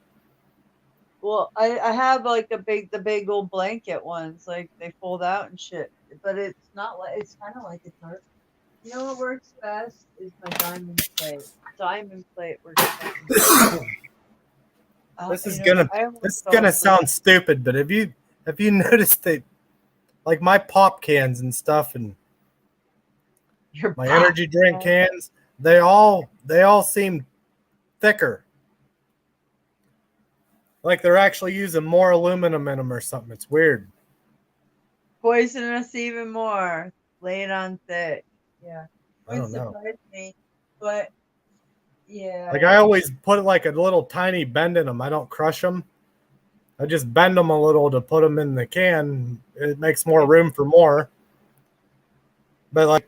Well, I have like the big old blanket ones, like they fold out and shit. But it's not like it's kind of like a tarp. You know what works best is my diamond plate. Diamond plate works fucking best. This is You know, gonna I this is almost fell gonna asleep. sound stupid, but have you noticed that like my pop cans and stuff and Your my pop energy drink can. cans, they all seem thicker. Like they're actually using more aluminum in them or something. It's weird. Poison us even more. Lay it on thick. Yeah. I Would don't know. surprise me. But yeah, Like I always put like a little tiny bend in them. I don't crush them. I just bend them a little to put them in the can. It makes more room for more. But like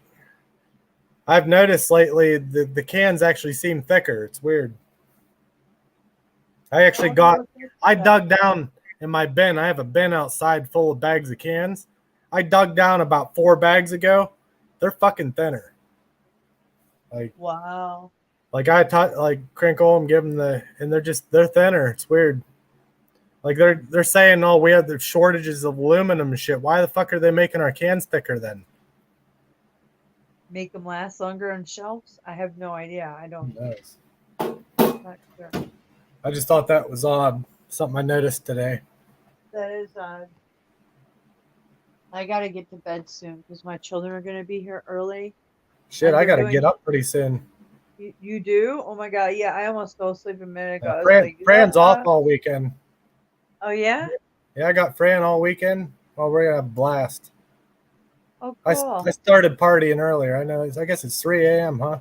I've noticed lately, the cans actually seem thicker. It's weird. I I actually wonder got, what that's I about. dug down in my bin. I have a bin outside full of bags of cans. I dug down about 4 bags ago. They're fucking thinner. Like, Wow. like I taught, like crinkle them, give them and they're thinner. It's weird. Like they're saying, oh, we have the shortages of aluminum and shit. Why the fuck are they making our cans thicker then? Make them last longer on shelves? I have no idea. I Who don't, knows? not sure. I just thought that was odd. Something I noticed today. That is I gotta get to bed soon because my children are gonna be here early Shit, and I they're gotta get doing. up pretty soon. You do? Oh my god! Yeah, I almost fell asleep a minute ago. I was Fran, like, Fran's off all weekend. oh yeah, Yeah, I got Fran all weekend. Oh, we're gonna have a blast. oh I cool. started partying earlier. I know. I guess it's 3 a.m. Huh?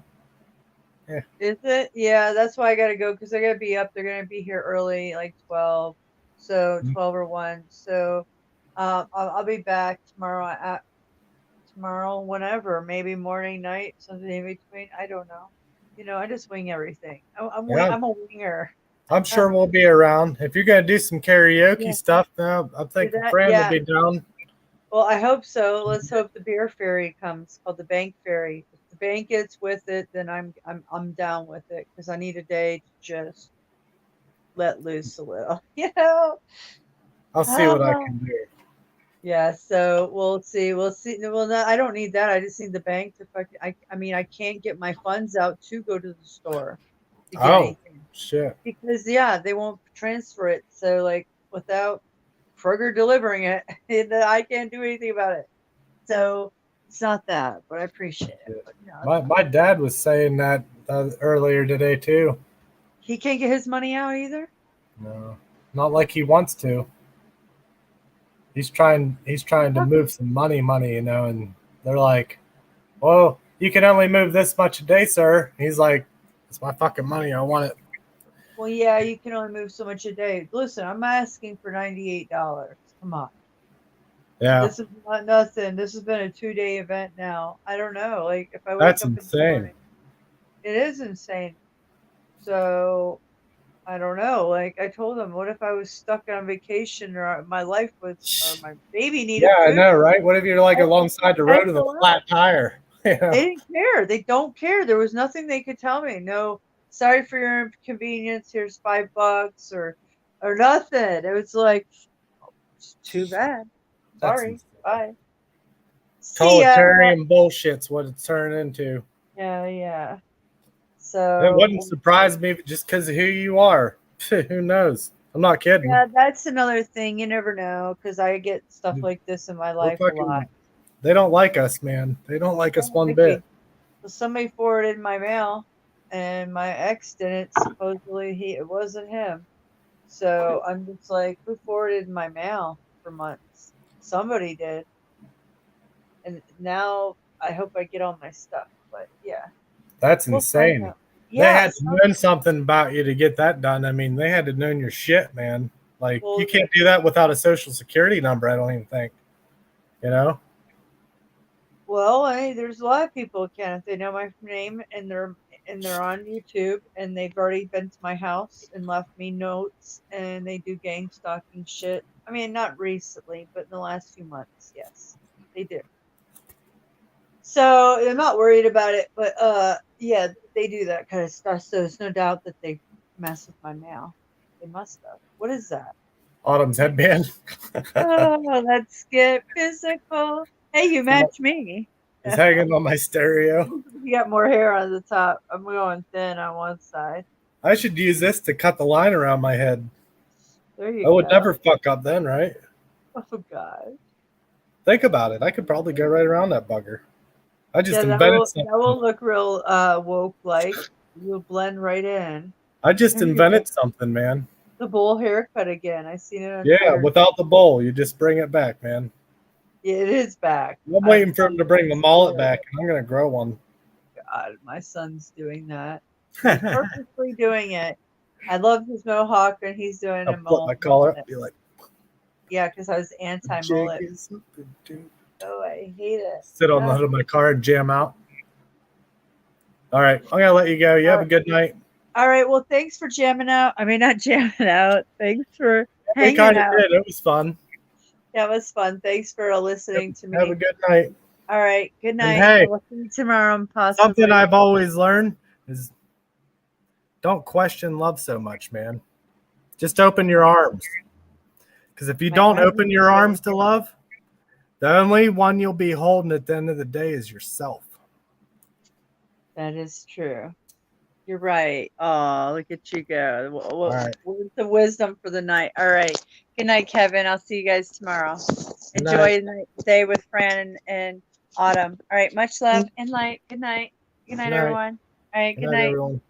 Yeah. Is it? Yeah, that's why I gotta go because I gotta be up. They're gonna be here early, like 12, so 12 or 1. So, I'll be back tomorrow tomorrow, whenever, maybe morning, night, something in between. I don't know. You know, I just wing everything. Yeah. I'm a winger. I'm sure we'll be around. If you're gonna do some karaoke Yeah, stuff, I'm do thinking that. Fran would Yeah. be down. Well, I hope so. Let's hope the beer ferry comes. It's called the bank ferry. If the bank gets with it, then I'm down with it because I need a day to just let loose a little. You know. I'll see what I Ah, can do. yeah. So we'll see. We'll see. Well, no, I don't need that. I just need the bank to fucking. I mean, I can't get my funds out to go to the store to get Oh anything shit. because yeah, they won't transfer it. So like without Kroger delivering it, I can't do anything about it. So it's not that, but I appreciate it. But no, it's My dad was saying that earlier today too. he can't get his money out either. No, not like he wants to. He's trying to move some money, and they're like, well, you can only move this much a day, sir. He's like, it's my fucking money. I want it. Well, yeah, you can only move so much a day. Listen, I'm asking for $98. Come on. Yeah, This is not nothing. This has been a 2-day event now. I don't know. Like if I wake that's up in the insane. morning, it is insane. So I don't know. Like I told him, what if I was stuck on vacation or my life was or my baby needed Yeah, I food? know, right? What if you're like alongside the road with a SOS. flat tire? Yeah, They didn't care. They don't care. There was nothing they could tell me. No, sorry for your inconvenience. Here's $5 or nothing. It was like, it's too bad. that's Sorry. insane. Bye. See ya. Totalitarian bullshit's what it's turned into. Yeah, yeah. It So wouldn't surprise me just because of who you are. Who knows? I'm not kidding. yeah, that's another thing. You never know because I get stuff like this in my We're life a lot. fucking. They don't like us, man. They don't like us Don't one like bit. me. So somebody forwarded my mail, and my ex didn't. Supposedly, it wasn't him. So I'm just like, who forwarded my mail for months? Somebody did. And now I hope I get all my stuff. But yeah, That's we'll find insane. out. They Yeah, had to know something about you to get that done. I mean, they had to know your shit, man. Like you well, can't do that without a social security number. I don't even think. You know. hey, there's a lot of people who can if they know my name and they're on YouTube and they've already been to my house and left me notes and they do gang stalking shit. I mean, not recently, but in the last few months, yes, they do. So I'm not worried about it, but yeah, they do that kind of stuff. So there's no doubt that they mess with my mail. They must have. What is that? Autumn's headband. Oh, let's get physical. Hey, you Some match me. It's hanging on my stereo. You got more hair on the top. I'm going thin on one side. I should use this to cut the line around my head. There you I would go. never fuck up then, right? Oh God. Think about it. I could probably go right around that bugger. I just Yeah, invented something. that will look real woke like. You'll blend right in. I just There you invented go. something, man. The bowl haircut again. I seen it on Yeah, Twitter. without the bowl, you just bring it back, man. Yeah, it is back. I'm waiting for him to bring the mullet back, and I'm gonna grow one. God, my son's doing that. He's purposely doing it. I love his mohawk, and he's doing I'll a put mullet. my collar up, be like, Yeah, because I was anti-mullet. "Jig is up and do-" Oh, I hate it. Sit on the Yeah. hood of my car and jam out. All right, I'm gonna let you go. You have a good night. All right. Well, thanks for jamming out. I mean, not jamming out. Thanks for We hanging kind of out. did. It was fun. That was fun. Thanks for listening to me. Have a good night. All right. Good night. hey, We'll see you tomorrow. Possibly. Something I've always learned is don't question love so much, man. Just open your arms. Because if you don't open your arms to love, the only one you'll be holding at the end of the day is yourself. That is true. You're right. Oh, look at you go. All right. What's the wisdom for the night? All right. Good night, Kevin. I'll see you guys tomorrow. Good Enjoy the day with Fran and Autumn. All right. Much love and light. Good night. Good night, Good night. everyone. All right. Good Good night, night. everyone.